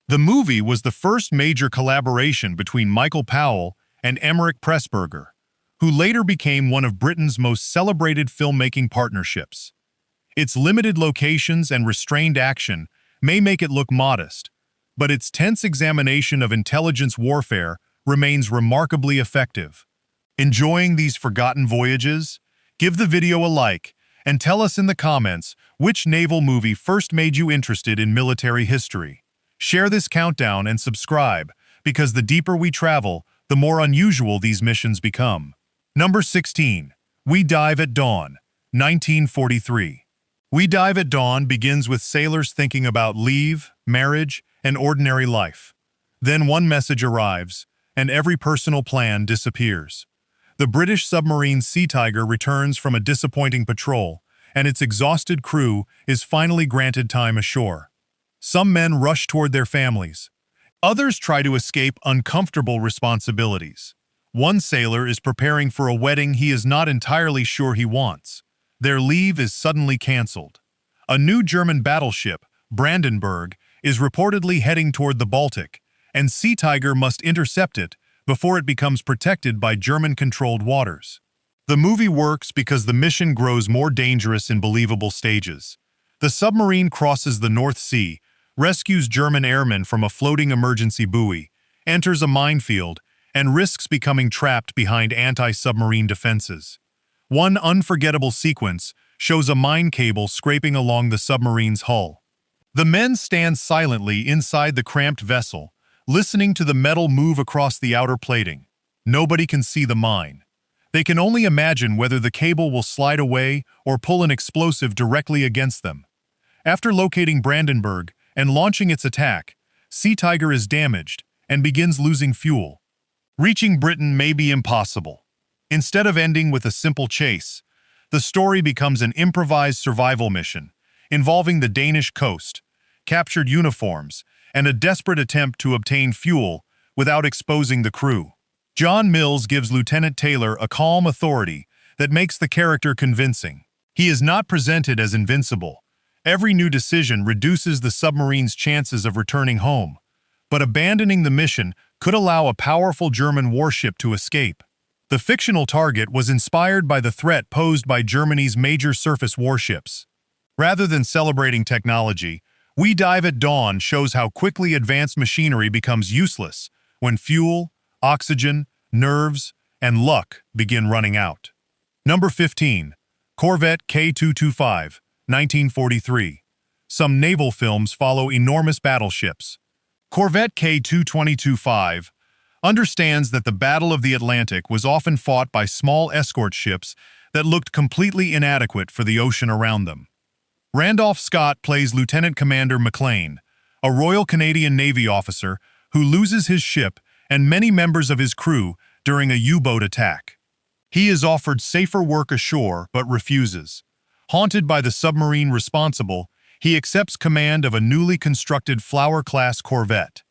The movie was the first major collaboration between Michael Powell and Emmerich Pressburger, who later became one of Britain's most celebrated filmmaking partnerships. Its limited locations and restrained action may make it look modest, but its tense examination of intelligence warfare remains remarkably effective. Enjoying these forgotten voyages? Give the video a like and tell us in the comments which naval movie first made you interested in military history. Share this countdown and subscribe, because the deeper we travel, the more unusual these missions become. Number 16. We Dive at Dawn. 1943. We Dive at Dawn begins with sailors thinking about leave, marriage, and ordinary life. Then one message arrives, and every personal plan disappears. The British submarine Sea Tiger returns from a disappointing patrol, and its exhausted crew is finally granted time ashore. Some men rush toward their families. Others try to escape uncomfortable responsibilities. One sailor is preparing for a wedding he is not entirely sure he wants. Their leave is suddenly canceled. A new German battleship, Brandenburg, is reportedly heading toward the Baltic, and Sea Tiger must intercept it before it becomes protected by German-controlled waters. The movie works because the mission grows more dangerous in believable stages. The submarine crosses the North Sea, rescues German airmen from a floating emergency buoy, enters a minefield, and risks becoming trapped behind anti-submarine defenses. One unforgettable sequence shows a mine cable scraping along the submarine's hull. The men stand silently inside the cramped vessel, listening to the metal move across the outer plating. Nobody can see the mine. They can only imagine whether the cable will slide away or pull an explosive directly against them. After locating Brandenburg and launching its attack, Sea Tiger is damaged and begins losing fuel. Reaching Britain may be impossible. Instead of ending with a simple chase, the story becomes an improvised survival mission involving the Danish coast, captured uniforms, and a desperate attempt to obtain fuel without exposing the crew. John Mills gives Lieutenant Taylor a calm authority that makes the character convincing. He is not presented as invincible. Every new decision reduces the submarine's chances of returning home, but abandoning the mission could allow a powerful German warship to escape. The fictional target was inspired by the threat posed by Germany's major surface warships. Rather than celebrating technology, We Dive at Dawn shows how quickly advanced machinery becomes useless when fuel, oxygen, nerves, and luck begin running out. Number 15. Corvette K225, 1943. Some naval films follow enormous battleships. Corvette K225 understands that the Battle of the Atlantic was often fought by small escort ships that looked completely inadequate for the ocean around them. Randolph Scott plays Lieutenant Commander McLean, a Royal Canadian Navy officer who loses his ship and many members of his crew during a U-boat attack. He is offered safer work ashore but refuses. Haunted by the submarine responsible, he accepts command of a newly constructed Flower-class corvette.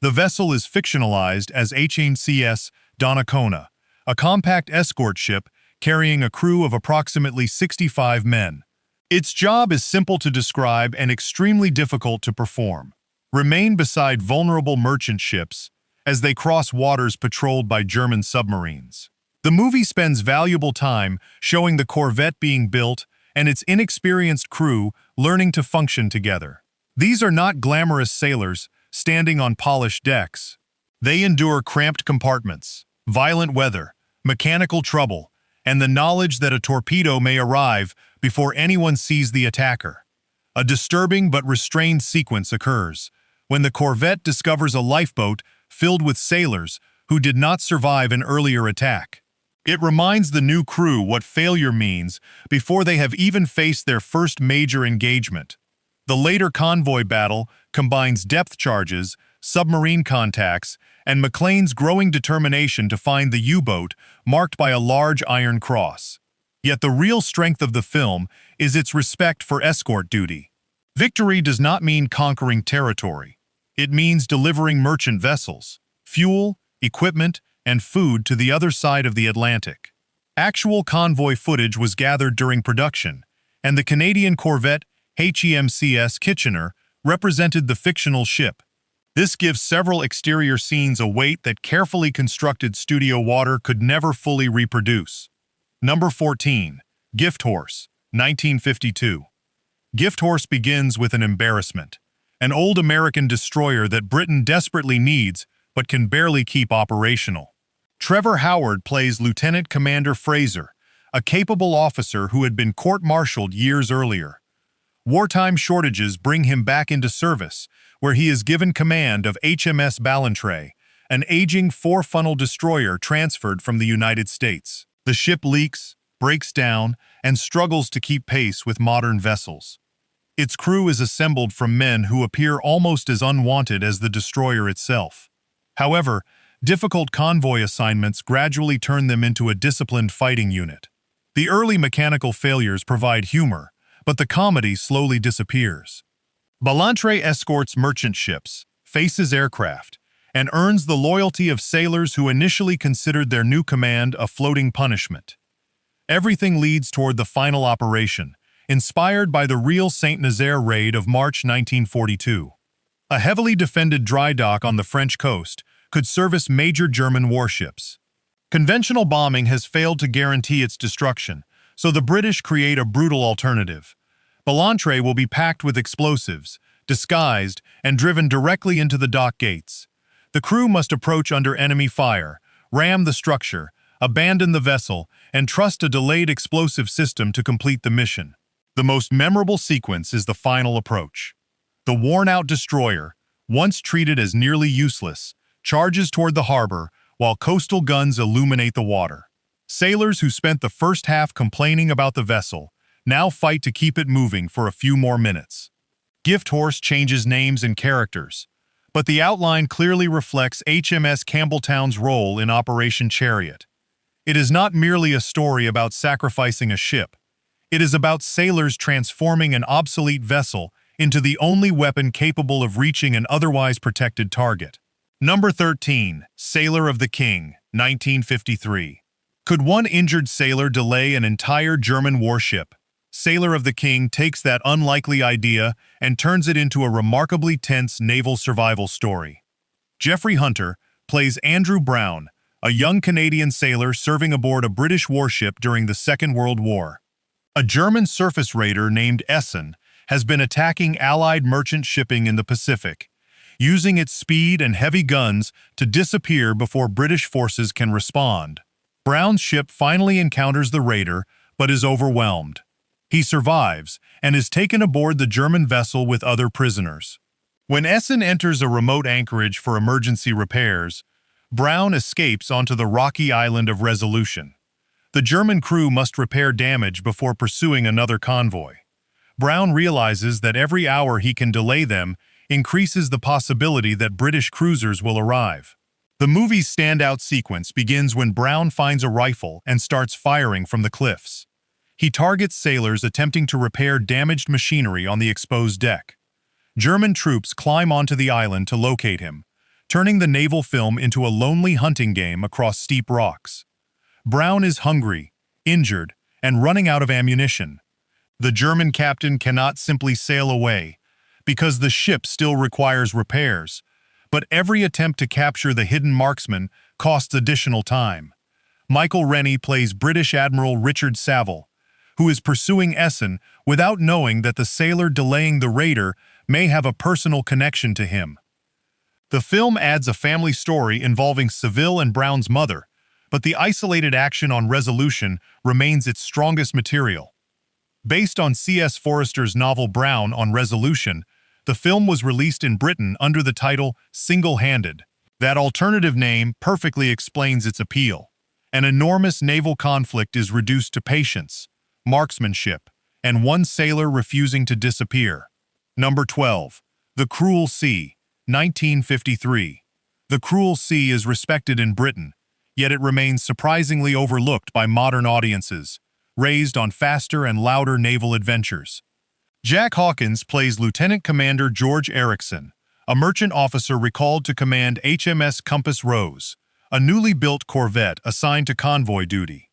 The vessel is fictionalized as HMCS Donnacona, a compact escort ship carrying a crew of approximately 65 men. Its job is simple to describe and extremely difficult to perform. Remain beside vulnerable merchant ships as they cross waters patrolled by German submarines. The movie spends valuable time showing the corvette being built and its inexperienced crew learning to function together. These are not glamorous sailors standing on polished decks. They endure cramped compartments, violent weather, mechanical trouble, and the knowledge that a torpedo may arrive before anyone sees the attacker. A disturbing but restrained sequence occurs when the corvette discovers a lifeboat filled with sailors who did not survive an earlier attack. It reminds the new crew what failure means before they have even faced their first major engagement. The later convoy battle combines depth charges, submarine contacts, and McLean's growing determination to find the U-boat marked by a large iron cross. Yet the real strength of the film is its respect for escort duty. Victory does not mean conquering territory. It means delivering merchant vessels, fuel, equipment, and food to the other side of the Atlantic. Actual convoy footage was gathered during production, and the Canadian corvette HMCS Kitchener represented the fictional ship. This gives several exterior scenes a weight that carefully constructed studio water could never fully reproduce. Number 14. Gift Horse, 1952. Gift Horse begins with an embarrassment. An old American destroyer that Britain desperately needs but can barely keep operational. Trevor Howard plays Lieutenant Commander Fraser, a capable officer who had been court-martialed years earlier. Wartime shortages bring him back into service, where he is given command of HMS Ballantrae, an aging four-funnel destroyer transferred from the United States. The ship leaks, breaks down, and struggles to keep pace with modern vessels. Its crew is assembled from men who appear almost as unwanted as the destroyer itself. However, difficult convoy assignments gradually turn them into a disciplined fighting unit. The early mechanical failures provide humor, but the comedy slowly disappears. Ballantrae escorts merchant ships, faces aircraft, and earns the loyalty of sailors who initially considered their new command a floating punishment. Everything leads toward the final operation, inspired by the real Saint Nazaire raid of March 1942. A heavily defended dry dock on the French coast could service major German warships. Conventional bombing has failed to guarantee its destruction, so the British create a brutal alternative. Ballantrae will be packed with explosives, disguised, and driven directly into the dock gates. The crew must approach under enemy fire, ram the structure, abandon the vessel, and trust a delayed explosive system to complete the mission. The most memorable sequence is the final approach. The worn-out destroyer, once treated as nearly useless, charges toward the harbor while coastal guns illuminate the water. Sailors who spent the first half complaining about the vessel now fight to keep it moving for a few more minutes. Gift Horse changes names and characters, but the outline clearly reflects HMS Campbelltown's role in Operation Chariot. It is not merely a story about sacrificing a ship. It is about sailors transforming an obsolete vessel into the only weapon capable of reaching an otherwise protected target. Number 13. Sailor of the King, 1953. Could one injured sailor delay an entire German warship? Sailor of the King takes that unlikely idea and turns it into a remarkably tense naval survival story. Jeffrey Hunter plays Andrew Brown, a young Canadian sailor serving aboard a British warship during the Second World War. A German surface raider named Essen has been attacking Allied merchant shipping in the Pacific, using its speed and heavy guns to disappear before British forces can respond. Brown's ship finally encounters the raider, but is overwhelmed. He survives and is taken aboard the German vessel with other prisoners. When Essen enters a remote anchorage for emergency repairs, Brown escapes onto the rocky island of Resolution. The German crew must repair damage before pursuing another convoy. Brown realizes that every hour he can delay them increases the possibility that British cruisers will arrive. The movie's standout sequence begins when Brown finds a rifle and starts firing from the cliffs. He targets sailors attempting to repair damaged machinery on the exposed deck. German troops climb onto the island to locate him, turning the naval film into a lonely hunting game across steep rocks. Brown is hungry, injured, and running out of ammunition. The German captain cannot simply sail away, because the ship still requires repairs, but every attempt to capture the hidden marksman costs additional time. Michael Rennie plays British Admiral Richard Saville, who is pursuing Essen without knowing that the sailor delaying the raider may have a personal connection to him. The film adds a family story involving Saville and Brown's mother, but the isolated action on Resolution remains its strongest material. Based on C.S. Forrester's novel Brown on Resolution, the film was released in Britain under the title Single-Handed. That alternative name perfectly explains its appeal. An enormous naval conflict is reduced to patience, marksmanship, and one sailor refusing to disappear. Number 12. The Cruel Sea, 1953. The Cruel Sea is respected in Britain, yet it remains surprisingly overlooked by modern audiences, raised on faster and louder naval adventures. Jack Hawkins plays Lieutenant Commander George Erickson, a merchant officer recalled to command HMS Compass Rose, a newly built corvette assigned to convoy duty.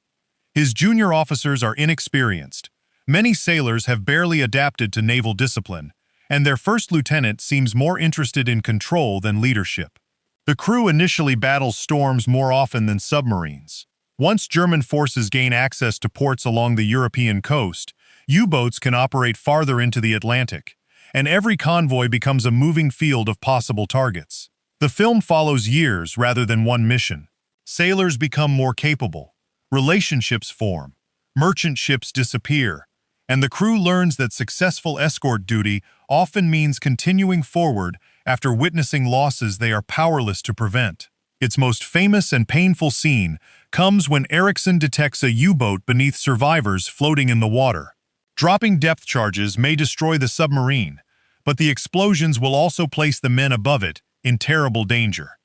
His junior officers are inexperienced. Many sailors have barely adapted to naval discipline, and their first lieutenant seems more interested in control than leadership. The crew initially battles storms more often than submarines. Once German forces gain access to ports along the European coast, U-boats can operate farther into the Atlantic, and every convoy becomes a moving field of possible targets. The film follows years rather than one mission. Sailors become more capable, relationships form, merchant ships disappear, and the crew learns that successful escort duty often means continuing forward after witnessing losses they are powerless to prevent. Its most famous and painful scene comes when Erickson detects a U-boat beneath survivors floating in the water. Dropping depth charges may destroy the submarine, but the explosions will also place the men above it in terrible danger.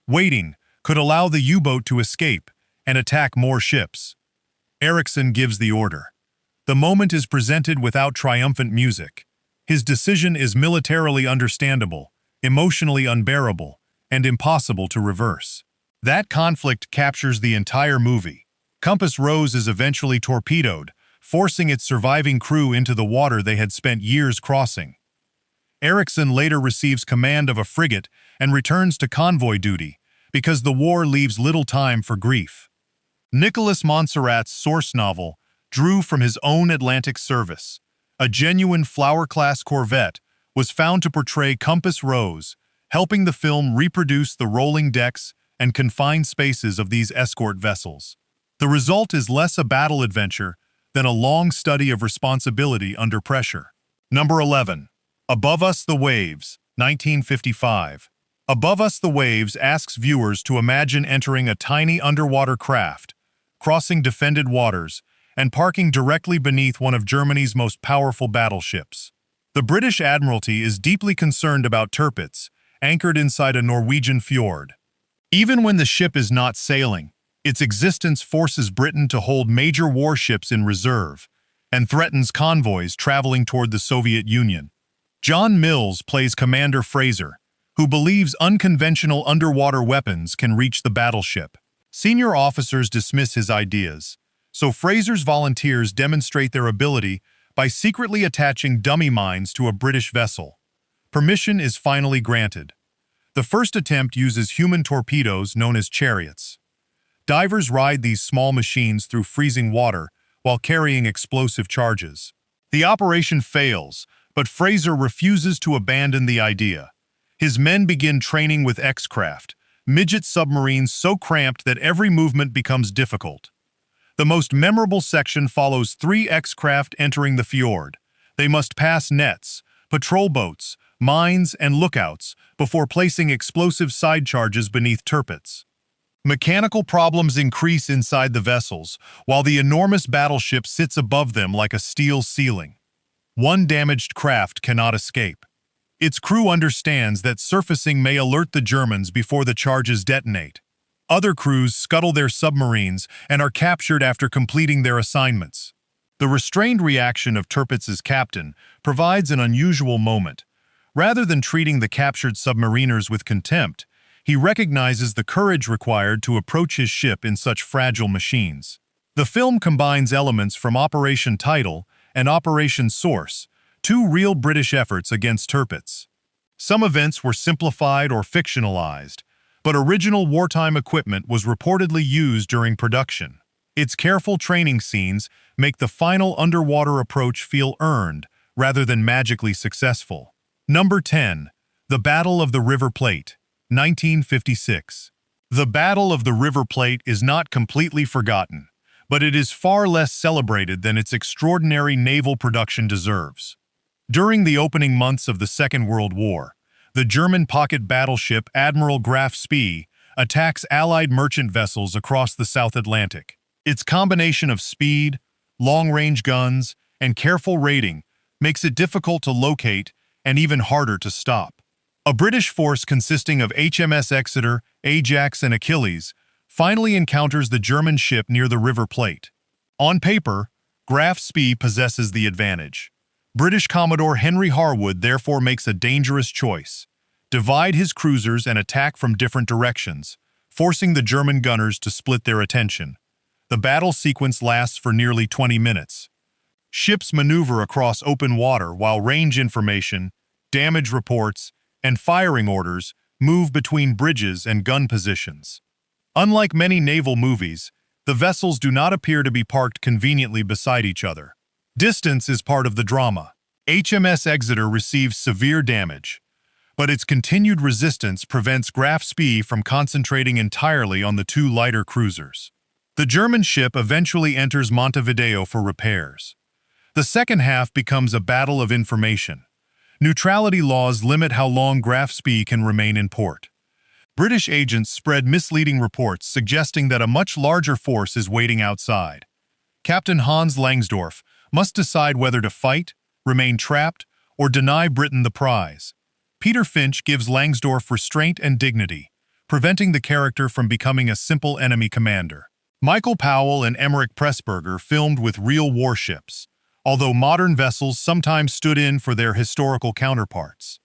Waiting could allow the U-boat to escape and attack more ships. Erickson gives the order. The moment is presented without triumphant music. His decision is militarily understandable, emotionally unbearable, and impossible to reverse. That conflict captures the entire movie. Compass Rose is eventually torpedoed, forcing its surviving crew into the water they had spent years crossing. Erickson later receives command of a frigate and returns to convoy duty because the war leaves little time for grief. Nicholas Montserrat's source novel drew from his own Atlantic service. A genuine Flower-class corvette was found to portray Compass Rose, helping the film reproduce the rolling decks and confined spaces of these escort vessels. The result is less a battle adventure than a long study of responsibility under pressure. Number 11. Above Us the Waves, 1955. Above Us the Waves asks viewers to imagine entering a tiny underwater craft, crossing defended waters, and parking directly beneath one of Germany's most powerful battleships. The British Admiralty is deeply concerned about Tirpitz, anchored inside a Norwegian fjord. Even when the ship is not sailing, its existence forces Britain to hold major warships in reserve and threatens convoys traveling toward the Soviet Union. John Mills plays Commander Fraser, who believes unconventional underwater weapons can reach the battleship. Senior officers dismiss his ideas, so Fraser's volunteers demonstrate their ability by secretly attaching dummy mines to a British vessel. Permission is finally granted. The first attempt uses human torpedoes known as chariots. Divers ride these small machines through freezing water while carrying explosive charges. The operation fails, but Fraser refuses to abandon the idea. His men begin training with X-craft, midget submarines so cramped that every movement becomes difficult. The most memorable section follows 3 X-craft entering the fjord. They must pass nets, patrol boats, mines, and lookouts before placing explosive side charges beneath turrets. Mechanical problems increase inside the vessels, while the enormous battleship sits above them like a steel ceiling. One damaged craft cannot escape. Its crew understands that surfacing may alert the Germans before the charges detonate. Other crews scuttle their submarines and are captured after completing their assignments. The restrained reaction of Tirpitz's captain provides an unusual moment. Rather than treating the captured submariners with contempt, he recognizes the courage required to approach his ship in such fragile machines. The film combines elements from Operation Tidal and Operation Source, 2 real British efforts against Tirpitz. Some events were simplified or fictionalized, but original wartime equipment was reportedly used during production. Its careful training scenes make the final underwater approach feel earned rather than magically successful. Number 10. The Battle of the River Plate, 1956. The Battle of the River Plate is not completely forgotten, but it is far less celebrated than its extraordinary naval production deserves. During the opening months of the Second World War, the German pocket battleship Admiral Graf Spee attacks Allied merchant vessels across the South Atlantic. Its combination of speed, long-range guns, and careful raiding makes it difficult to locate and even harder to stop. A British force consisting of HMS Exeter, Ajax, and Achilles finally encounters the German ship near the River Plate. On paper, Graf Spee possesses the advantage. British Commodore Henry Harwood therefore makes a dangerous choice: divide his cruisers and attack from different directions, forcing the German gunners to split their attention. The battle sequence lasts for nearly 20 minutes. Ships maneuver across open water while range information, damage reports, and firing orders move between bridges and gun positions. Unlike many naval movies, the vessels do not appear to be parked conveniently beside each other. Distance is part of the drama. HMS Exeter receives severe damage, but its continued resistance prevents Graf Spee from concentrating entirely on the 2 lighter cruisers. The German ship eventually enters Montevideo for repairs. The second half becomes a battle of information. Neutrality laws limit how long Graf Spee can remain in port. British agents spread misleading reports suggesting that a much larger force is waiting outside. Captain Hans Langsdorff must decide whether to fight, remain trapped, or deny Britain the prize. Peter Finch gives Langsdorff restraint and dignity, preventing the character from becoming a simple enemy commander. Michael Powell and Emmerich Pressburger filmed with real warships, although modern vessels sometimes stood in for their historical counterparts.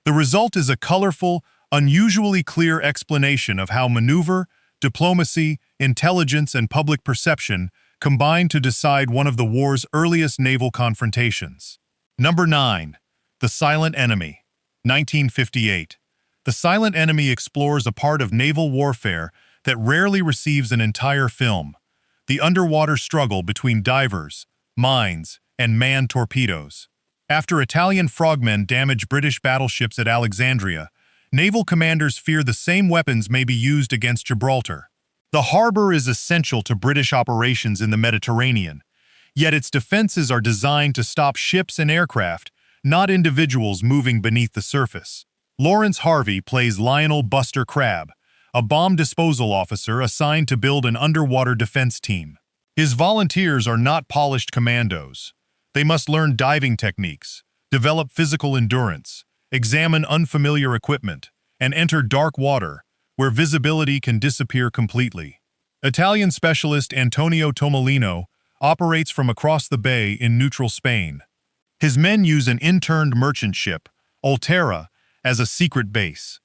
The result is a colorful, unusually clear explanation of how maneuver, diplomacy, intelligence, and public perception combined to decide one of the war's earliest naval confrontations. Number 9. The Silent Enemy, 1958. The Silent Enemy explores a part of naval warfare that rarely receives an entire film: the underwater struggle between divers, mines, and manned torpedoes. After Italian frogmen damage British battleships at Alexandria, naval commanders fear the same weapons may be used against Gibraltar. The harbor is essential to British operations in the Mediterranean, yet its defenses are designed to stop ships and aircraft, not individuals moving beneath the surface. Lawrence Harvey plays Lionel Buster Crabbe, a bomb disposal officer assigned to build an underwater defense team. His volunteers are not polished commandos. They must learn diving techniques, develop physical endurance, examine unfamiliar equipment, and enter dark water, where visibility can disappear completely. Italian specialist Antonio Tomolino operates from across the bay in neutral Spain. His men use an interned merchant ship, Ultera, as a secret base.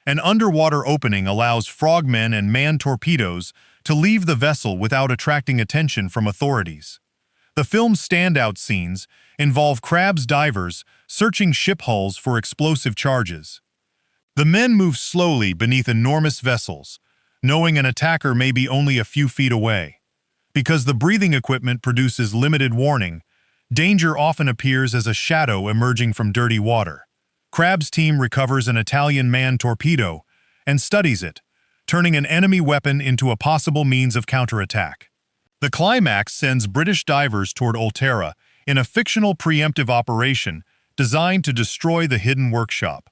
An underwater opening allows frogmen and manned torpedoes to leave the vessel without attracting attention from authorities. The film's standout scenes involve crabs divers searching ship hulls for explosive charges. The men move slowly beneath enormous vessels, knowing an attacker may be only a few feet away. Because the breathing equipment produces limited warning, danger often appears as a shadow emerging from dirty water. Crab's team recovers an Italian manned torpedo and studies it, turning an enemy weapon into a possible means of counterattack. The climax sends British divers toward Ultera in a fictional preemptive operation designed to destroy the hidden workshop.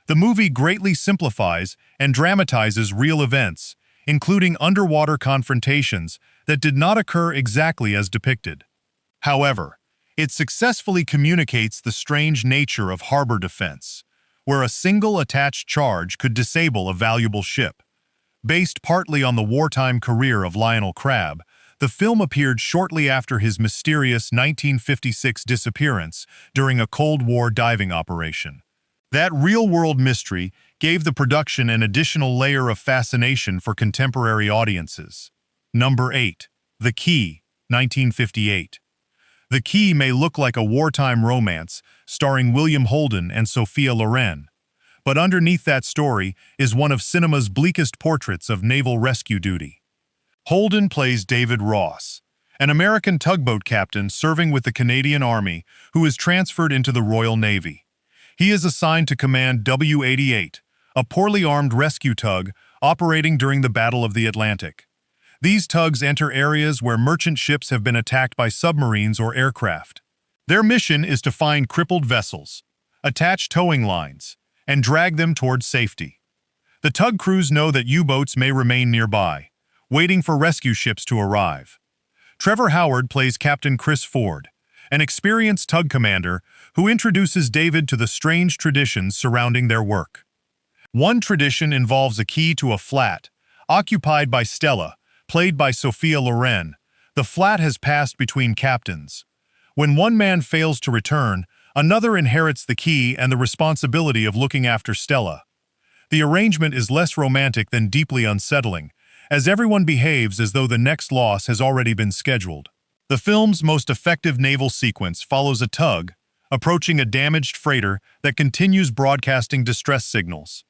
The movie greatly simplifies and dramatizes real events, including underwater confrontations that did not occur exactly as depicted. However, it successfully communicates the strange nature of harbor defense, where a single attached charge could disable a valuable ship. Based partly on the wartime career of Lionel Crabb, the film appeared shortly after his mysterious 1956 disappearance during a Cold War diving operation. That real-world mystery gave the production an additional layer of fascination for contemporary audiences. Number 8. The Key, 1958. The Key may look like a wartime romance starring William Holden and Sophia Loren, but underneath that story is one of cinema's bleakest portraits of naval rescue duty. Holden plays David Ross, an American tugboat captain serving with the Canadian Army who is transferred into the Royal Navy. He is assigned to command WWII, a poorly armed rescue tug operating during the Battle of the Atlantic. These tugs enter areas where merchant ships have been attacked by submarines or aircraft. Their mission is to find crippled vessels, attach towing lines, and drag them towards safety. The tug crews know that U-boats may remain nearby, waiting for rescue ships to arrive. Trevor Howard plays Captain Chris Ford, an experienced tug commander who introduces David to the strange traditions surrounding their work. One tradition involves a key to a flat, occupied by Stella, played by Sophia Loren. The flat has passed between captains. When one man fails to return, another inherits the key and the responsibility of looking after Stella. The arrangement is less romantic than deeply unsettling, as everyone behaves as though the next loss has already been scheduled. The film's most effective naval sequence follows a tug approaching a damaged freighter that continues broadcasting distress signals.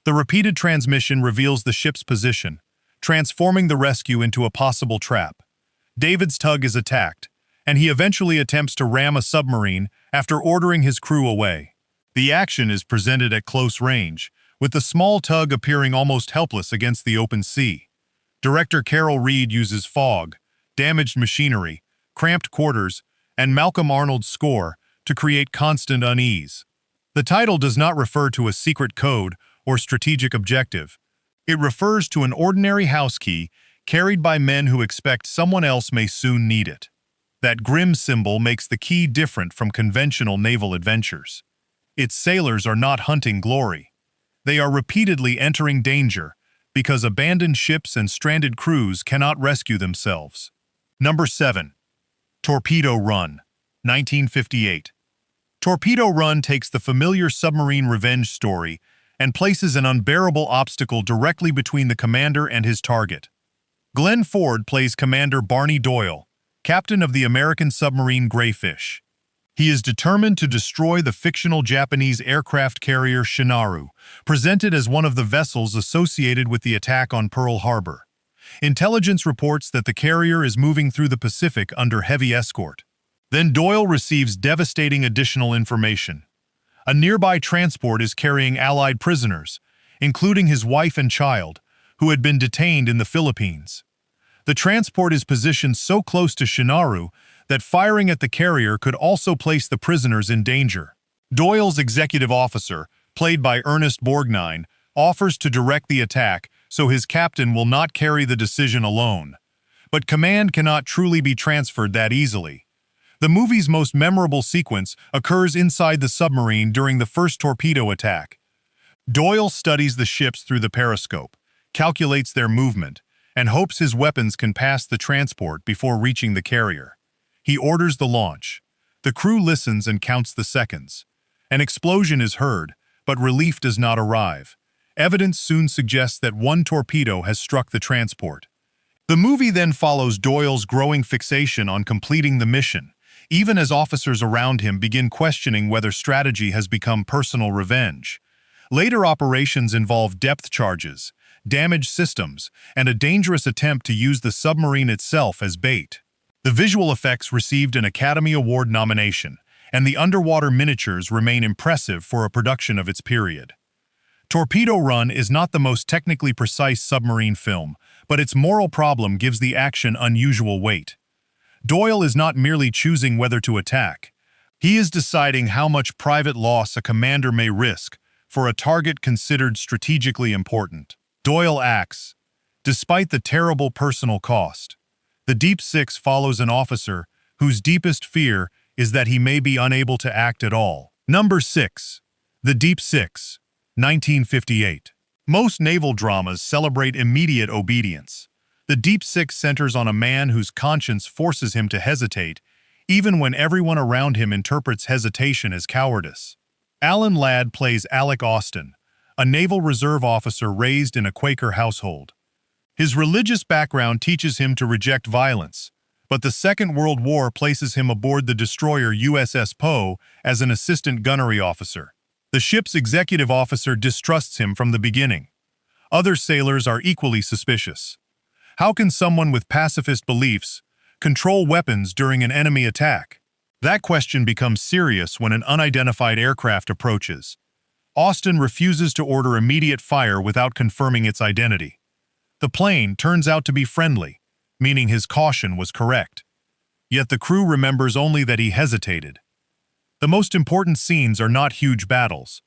The repeated transmission reveals the ship's position, transforming the rescue into a possible trap. David's tug is attacked, and he eventually attempts to ram a submarine after ordering his crew away. The action is presented at close range, with the small tug appearing almost helpless against the open sea. Director Carol Reed uses fog, damaged machinery, cramped quarters, and Malcolm Arnold's score to create constant unease. The title does not refer to a secret code or strategic objective. It refers to an ordinary house key carried by men who expect someone else may soon need it. That grim symbol makes the key different from conventional naval adventures. Its sailors are not hunting glory. They are repeatedly entering danger because abandoned ships and stranded crews cannot rescue themselves. Number 7. Torpedo Run, 1958. Torpedo Run takes the familiar submarine revenge story and places an unbearable obstacle directly between the commander and his target. Glenn Ford plays Commander Barney Doyle, captain of the American submarine Greyfish. He is determined to destroy the fictional Japanese aircraft carrier Shinaru, presented as one of the vessels associated with the attack on Pearl Harbor. Intelligence reports that the carrier is moving through the Pacific under heavy escort. Then Doyle receives devastating additional information. A nearby transport is carrying Allied prisoners, including his wife and child, who had been detained in the Philippines. The transport is positioned so close to Shinaru that firing at the carrier could also place the prisoners in danger. Doyle's executive officer, played by Ernest Borgnine, offers to direct the attack so his captain will not carry the decision alone. But command cannot truly be transferred that easily. The movie's most memorable sequence occurs inside the submarine during the first torpedo attack. Doyle studies the ships through the periscope, calculates their movement, and hopes his weapons can pass the transport before reaching the carrier. He orders the launch. The crew listens and counts the seconds. An explosion is heard, but relief does not arrive. Evidence soon suggests that one torpedo has struck the transport. The movie then follows Doyle's growing fixation on completing the mission, even as officers around him begin questioning whether strategy has become personal revenge. Later operations involve depth charges, damaged systems, and a dangerous attempt to use the submarine itself as bait. The visual effects received an Academy Award nomination, and the underwater miniatures remain impressive for a production of its period. Torpedo Run is not the most technically precise submarine film, but its moral problem gives the action unusual weight. Doyle is not merely choosing whether to attack. He is deciding how much private loss a commander may risk for a target considered strategically important. Doyle acts, despite the terrible personal cost. The Deep Six follows an officer whose deepest fear is that he may be unable to act at all. Number 6. The Deep Six, 1958. Most naval dramas celebrate immediate obedience. The Deep Six centers on a man whose conscience forces him to hesitate, even when everyone around him interprets hesitation as cowardice. Alan Ladd plays Alec Austin, a Naval Reserve officer raised in a Quaker household. His religious background teaches him to reject violence, but the Second World War places him aboard the destroyer USS Poe as an assistant gunnery officer. The ship's executive officer distrusts him from the beginning. Other sailors are equally suspicious. How can someone with pacifist beliefs control weapons during an enemy attack? That question becomes serious when an unidentified aircraft approaches. Austin refuses to order immediate fire without confirming its identity. The plane turns out to be friendly, meaning his caution was correct. Yet the crew remembers only that he hesitated. The most important scenes are not huge battles.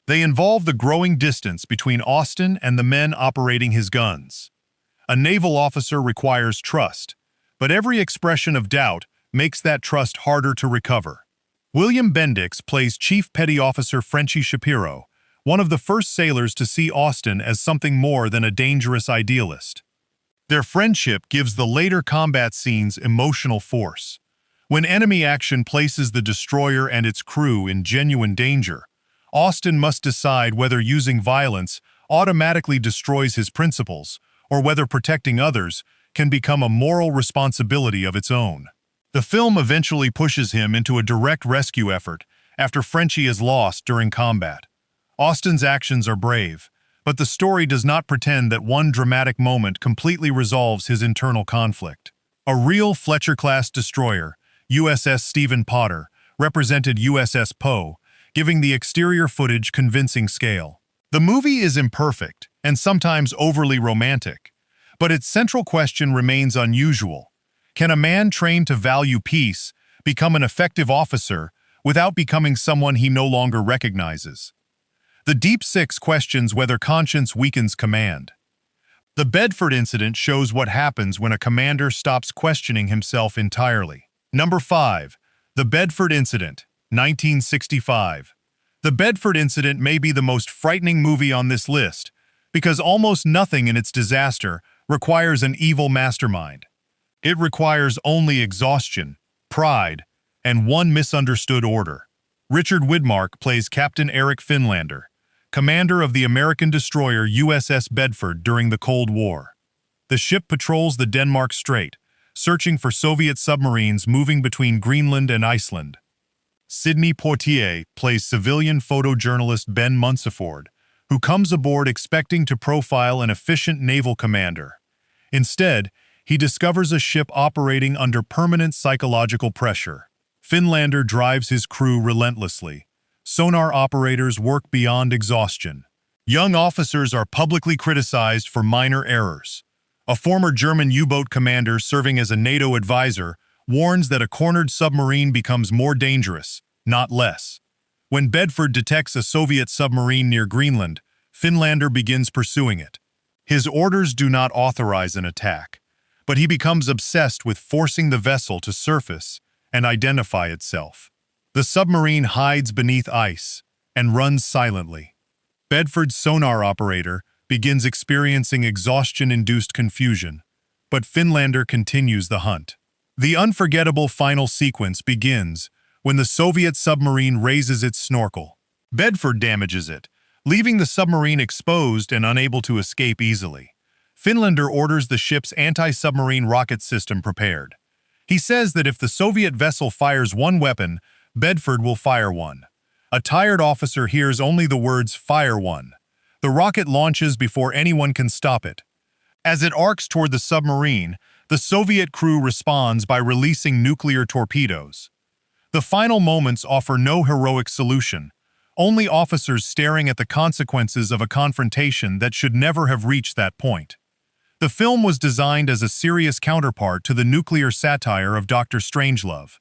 They involve the growing distance between Austin and the men operating his guns. A naval officer requires trust, but every expression of doubt makes that trust harder to recover. William Bendix plays Chief Petty Officer Frenchy Shapiro, one of the first sailors to see Austin as something more than a dangerous idealist. Their friendship gives the later combat scenes emotional force. When enemy action places the destroyer and its crew in genuine danger, Austin must decide whether using violence automatically destroys his principles or whether protecting others can become a moral responsibility of its own. The film eventually pushes him into a direct rescue effort after Frenchy is lost during combat. Austin's actions are brave, but the story does not pretend that one dramatic moment completely resolves his internal conflict. A real Fletcher-class destroyer, USS Stephen Potter, represented USS Poe, giving the exterior footage convincing scale. The movie is imperfect and sometimes overly romantic, but its central question remains unusual. Can a man trained to value peace become an effective officer without becoming someone he no longer recognizes? The Deep Six questions whether conscience weakens command. The Bedford incident shows what happens when a commander stops questioning himself entirely. Number 5. The Bedford Incident, 1965. The Bedford Incident may be the most frightening movie on this list because almost nothing in its disaster requires an evil mastermind. It requires only exhaustion, pride, and one misunderstood order. Richard Widmark plays Captain Eric Finlander, commander of the American destroyer USS Bedford during the Cold War. The ship patrols the Denmark Strait, searching for Soviet submarines moving between Greenland and Iceland. Sidney Poitier plays civilian photojournalist Ben Munsiford, who comes aboard expecting to profile an efficient naval commander. Instead, he discovers a ship operating under permanent psychological pressure. Finlander drives his crew relentlessly. Sonar operators work beyond exhaustion. Young officers are publicly criticized for minor errors. A former German U-boat commander serving as a NATO advisor warns that a cornered submarine becomes more dangerous, not less. When Bedford detects a Soviet submarine near Greenland, Finlander begins pursuing it. His orders do not authorize an attack, but he becomes obsessed with forcing the vessel to surface and identify itself. The submarine hides beneath ice and runs silently. Bedford's sonar operator begins experiencing exhaustion-induced confusion, but Finlander continues the hunt. The unforgettable final sequence begins when the Soviet submarine raises its snorkel. Bedford damages it, leaving the submarine exposed and unable to escape easily. Finlander orders the ship's anti-submarine rocket system prepared. He says that if the Soviet vessel fires one weapon, Bedford will fire one. A tired officer hears only the words, "Fire one." The rocket launches before anyone can stop it. As it arcs toward the submarine, the Soviet crew responds by releasing nuclear torpedoes. The final moments offer no heroic solution, only officers staring at the consequences of a confrontation that should never have reached that point. The film was designed as a serious counterpart to the nuclear satire of Dr. Strangelove.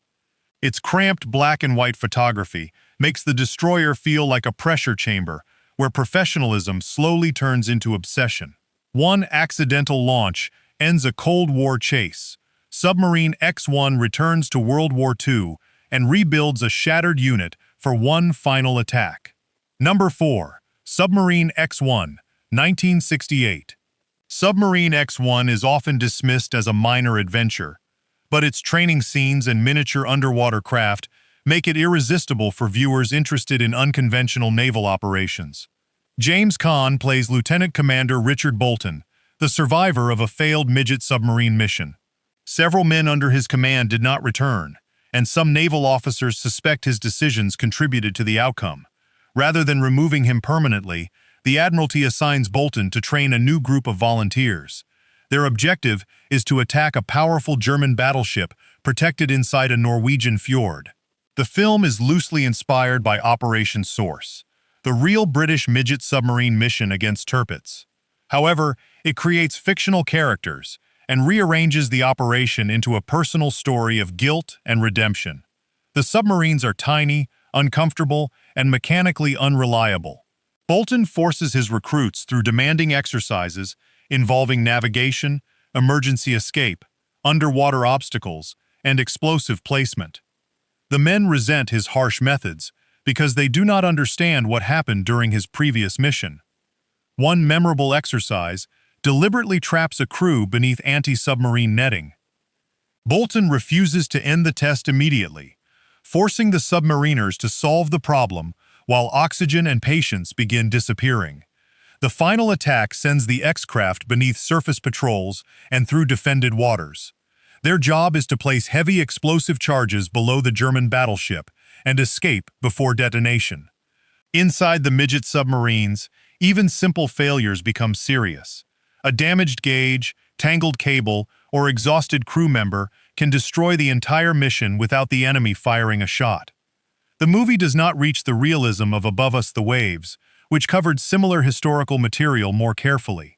Its cramped black and white photography makes the destroyer feel like a pressure chamber where professionalism slowly turns into obsession. One accidental launch ends a Cold War chase. Submarine X-1 returns to World War II and rebuilds a shattered unit for one final attack. Number 4. Submarine X-1, 1968. Submarine X-1 is often dismissed as a minor adventure, but its training scenes and miniature underwater craft make it irresistible for viewers interested in unconventional naval operations. James Caan plays Lieutenant Commander Richard Bolton, the survivor of a failed midget submarine mission. Several men under his command did not return, and some naval officers suspect his decisions contributed to the outcome. Rather than removing him permanently, the Admiralty assigns Bolton to train a new group of volunteers. Their objective is to attack a powerful German battleship protected inside a Norwegian fjord. The film is loosely inspired by Operation Source, the real British midget submarine mission against Tirpitz. However, it creates fictional characters and rearranges the operation into a personal story of guilt and redemption. The submarines are tiny, uncomfortable, and mechanically unreliable. Bolton forces his recruits through demanding exercises involving navigation, emergency escape, underwater obstacles, and explosive placement. The men resent his harsh methods because they do not understand what happened during his previous mission. One memorable exercise deliberately traps a crew beneath anti-submarine netting. Bolton refuses to end the test immediately, forcing the submariners to solve the problem while oxygen and patience begin disappearing. The final attack sends the X-craft beneath surface patrols and through defended waters. Their job is to place heavy explosive charges below the German battleship and escape before detonation. Inside the midget submarines, even simple failures become serious. A damaged gauge, tangled cable, or exhausted crew member can destroy the entire mission without the enemy firing a shot. The movie does not reach the realism of Above Us the Waves, which covered similar historical material more carefully.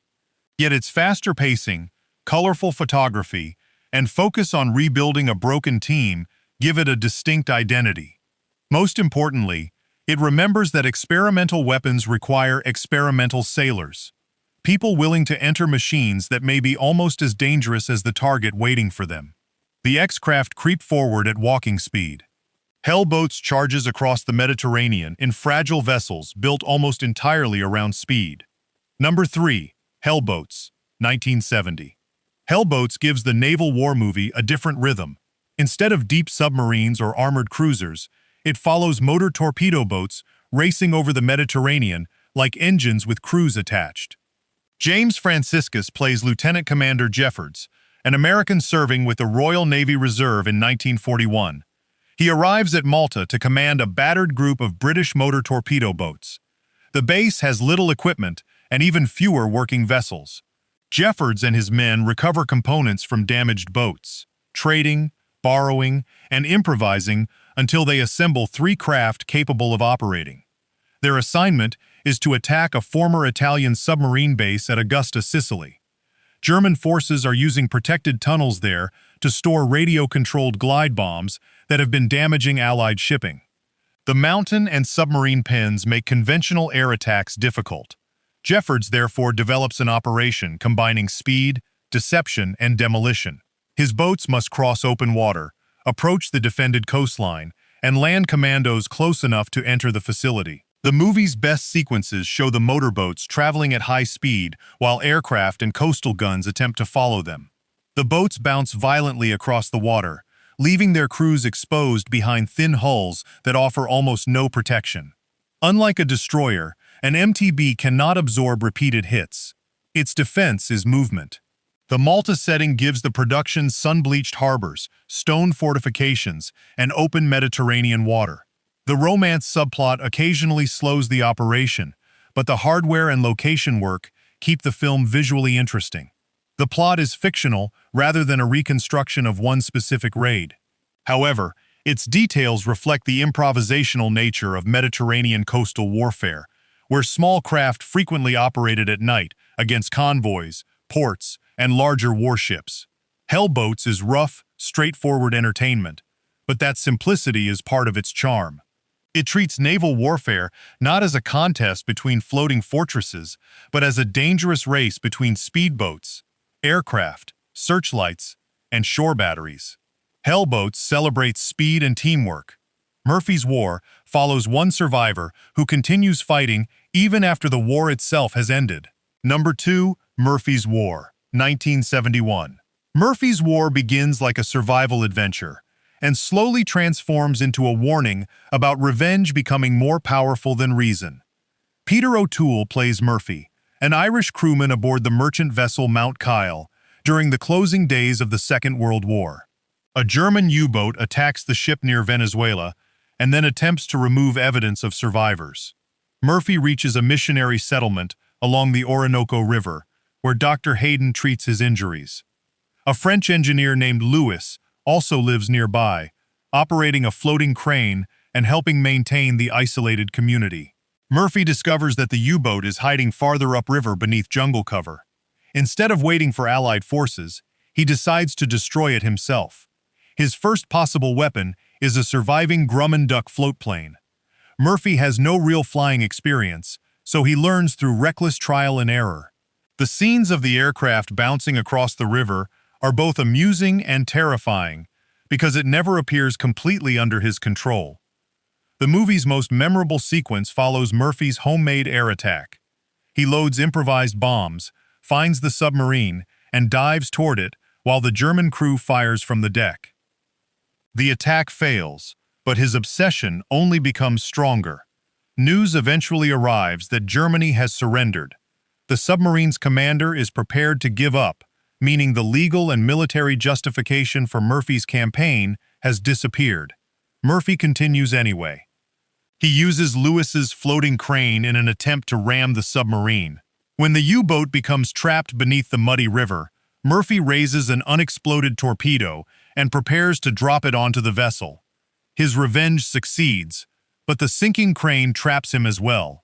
Yet its faster pacing, colorful photography, and focus on rebuilding a broken team give it a distinct identity. Most importantly, it remembers that experimental weapons require experimental sailors, people willing to enter machines that may be almost as dangerous as the target waiting for them. The X-craft creep forward at walking speed. Hellboats charges across the Mediterranean in fragile vessels built almost entirely around speed. Number 3. Hellboats, 1970. Hellboats gives the naval war movie a different rhythm. Instead of deep submarines or armored cruisers, it follows motor torpedo boats racing over the Mediterranean like engines with crews attached. James Franciscus plays Lieutenant Commander Jeffords, an American serving with the Royal Navy Reserve in 1941. He arrives at Malta to command a battered group of British motor torpedo boats. The base has little equipment and even fewer working vessels. Jeffords and his men recover components from damaged boats, trading, borrowing, and improvising until they assemble 3 craft capable of operating. Their assignment is to attack a former Italian submarine base at Augusta, Sicily. German forces are using protected tunnels there to store radio-controlled glide bombs that have been damaging Allied shipping. The mountain and submarine pens make conventional air attacks difficult. Jeffords therefore develops an operation combining speed, deception, and demolition. His boats must cross open water, approach the defended coastline, and land commandos close enough to enter the facility. The movie's best sequences show the motorboats traveling at high speed while aircraft and coastal guns attempt to follow them. The boats bounce violently across the water, leaving their crews exposed behind thin hulls that offer almost no protection. Unlike a destroyer, an MTB cannot absorb repeated hits. Its defense is movement. The Malta setting gives the production sun-bleached harbors, stone fortifications, and open Mediterranean water. The romance subplot occasionally slows the operation, but the hardware and location work keep the film visually interesting. The plot is fictional rather than a reconstruction of one specific raid. However, its details reflect the improvisational nature of Mediterranean coastal warfare, where small craft frequently operated at night against convoys, ports, and larger warships. Hellboats is rough, straightforward entertainment, but that simplicity is part of its charm. It treats naval warfare not as a contest between floating fortresses, but as a dangerous race between speedboats, aircraft, searchlights, and shore batteries. Hellboats celebrates speed and teamwork. Murphy's War follows one survivor who continues fighting even after the war itself has ended. Number 2, Murphy's War, 1971. Murphy's War begins like a survival adventure and slowly transforms into a warning about revenge becoming more powerful than reason. Peter O'Toole plays Murphy, an Irish crewman aboard the merchant vessel Mount Kyle during the closing days of the Second World War. A German U-boat attacks the ship near Venezuela and then attempts to remove evidence of survivors. Murphy reaches a missionary settlement along the Orinoco River, where Dr. Hayden treats his injuries. A French engineer named Louis also lives nearby, operating a floating crane and helping maintain the isolated community. Murphy discovers that the U-boat is hiding farther upriver beneath jungle cover. Instead of waiting for Allied forces, he decides to destroy it himself. His first possible weapon is a surviving Grumman Duck floatplane. Murphy has no real flying experience, so he learns through reckless trial and error. The scenes of the aircraft bouncing across the river are both amusing and terrifying because it never appears completely under his control. The movie's most memorable sequence follows Murphy's homemade air attack. He loads improvised bombs, finds the submarine, and dives toward it while the German crew fires from the deck. The attack fails, but his obsession only becomes stronger. News eventually arrives that Germany has surrendered. The submarine's commander is prepared to give up, meaning the legal and military justification for Murphy's campaign has disappeared. Murphy continues anyway. He uses Louis's floating crane in an attempt to ram the submarine. When the U-boat becomes trapped beneath the muddy river, Murphy raises an unexploded torpedo and prepares to drop it onto the vessel. His revenge succeeds, but the sinking crane traps him as well.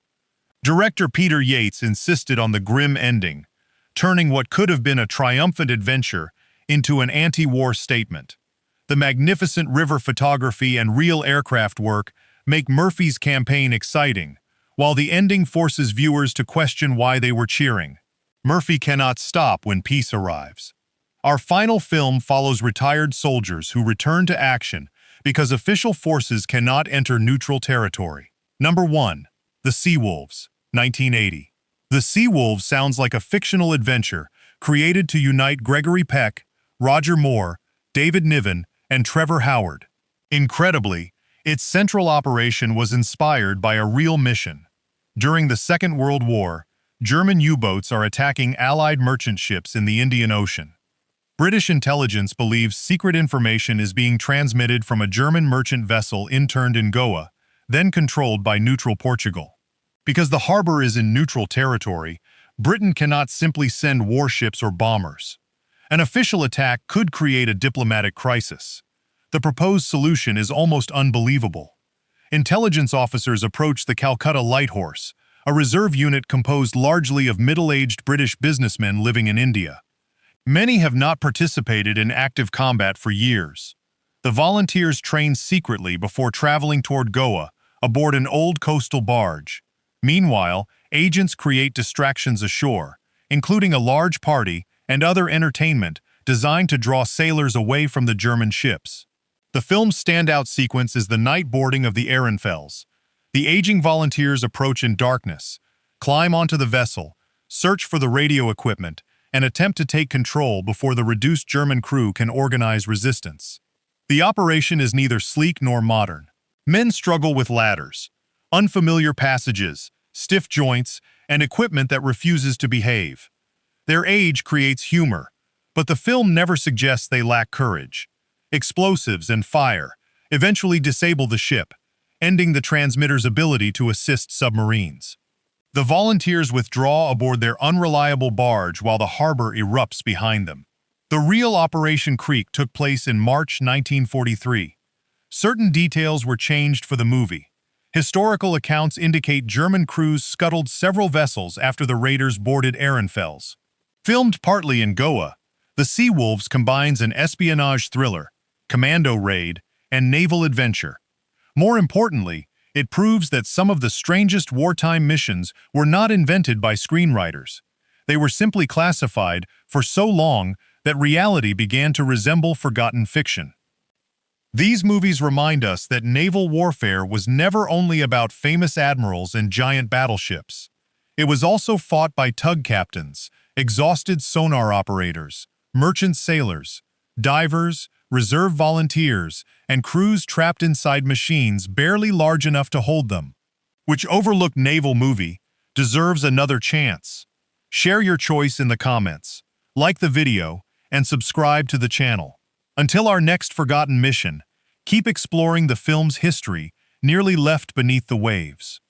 Director Peter Yates insisted on the grim ending, turning what could have been a triumphant adventure into an anti-war statement. The magnificent river photography and real aircraft work make Murphy's campaign exciting, while the ending forces viewers to question why they were cheering. Murphy cannot stop when peace arrives. Our final film follows retired soldiers who return to action because official forces cannot enter neutral territory. Number 1. The Seawolves, 1980. The Seawolves sounds like a fictional adventure created to unite Gregory Peck, Roger Moore, David Niven, and Trevor Howard. Incredibly, its central operation was inspired by a real mission. During the Second World War, German U-boats are attacking Allied merchant ships in the Indian Ocean. British intelligence believes secret information is being transmitted from a German merchant vessel interned in Goa, then controlled by neutral Portugal. Because the harbor is in neutral territory, Britain cannot simply send warships or bombers. An official attack could create a diplomatic crisis. The proposed solution is almost unbelievable. Intelligence officers approach the Calcutta Light Horse, a reserve unit composed largely of middle-aged British businessmen living in India. Many have not participated in active combat for years. The volunteers train secretly before traveling toward Goa aboard an old coastal barge. Meanwhile, agents create distractions ashore, including a large party and other entertainment designed to draw sailors away from the German ships. The film's standout sequence is the night boarding of the Ehrenfels. The aging volunteers approach in darkness, climb onto the vessel, search for the radio equipment, and attempt to take control before the reduced German crew can organize resistance. The operation is neither sleek nor modern. Men struggle with ladders, unfamiliar passages, stiff joints, and equipment that refuses to behave. Their age creates humor, but the film never suggests they lack courage. Explosives and fire eventually disable the ship, ending the transmitter's ability to assist submarines. The volunteers withdraw aboard their unreliable barge while the harbor erupts behind them. The real Operation Creek took place in March 1943. Certain details were changed for the movie. Historical accounts indicate German crews scuttled several vessels after the raiders boarded Ehrenfels. Filmed partly in Goa, The Sea Wolves combines an espionage thriller, commando raid, and naval adventure. More importantly, it proves that some of the strangest wartime missions were not invented by screenwriters. They were simply classified for so long that reality began to resemble forgotten fiction. These movies remind us that naval warfare was never only about famous admirals and giant battleships. It was also fought by tug captains, exhausted sonar operators, merchant sailors, divers, reserve volunteers, and crews trapped inside machines barely large enough to hold them. Which overlooked naval movie deserves another chance? Share your choice in the comments, like the video, and subscribe to the channel. Until our next forgotten mission, keep exploring the film's history nearly left beneath the waves.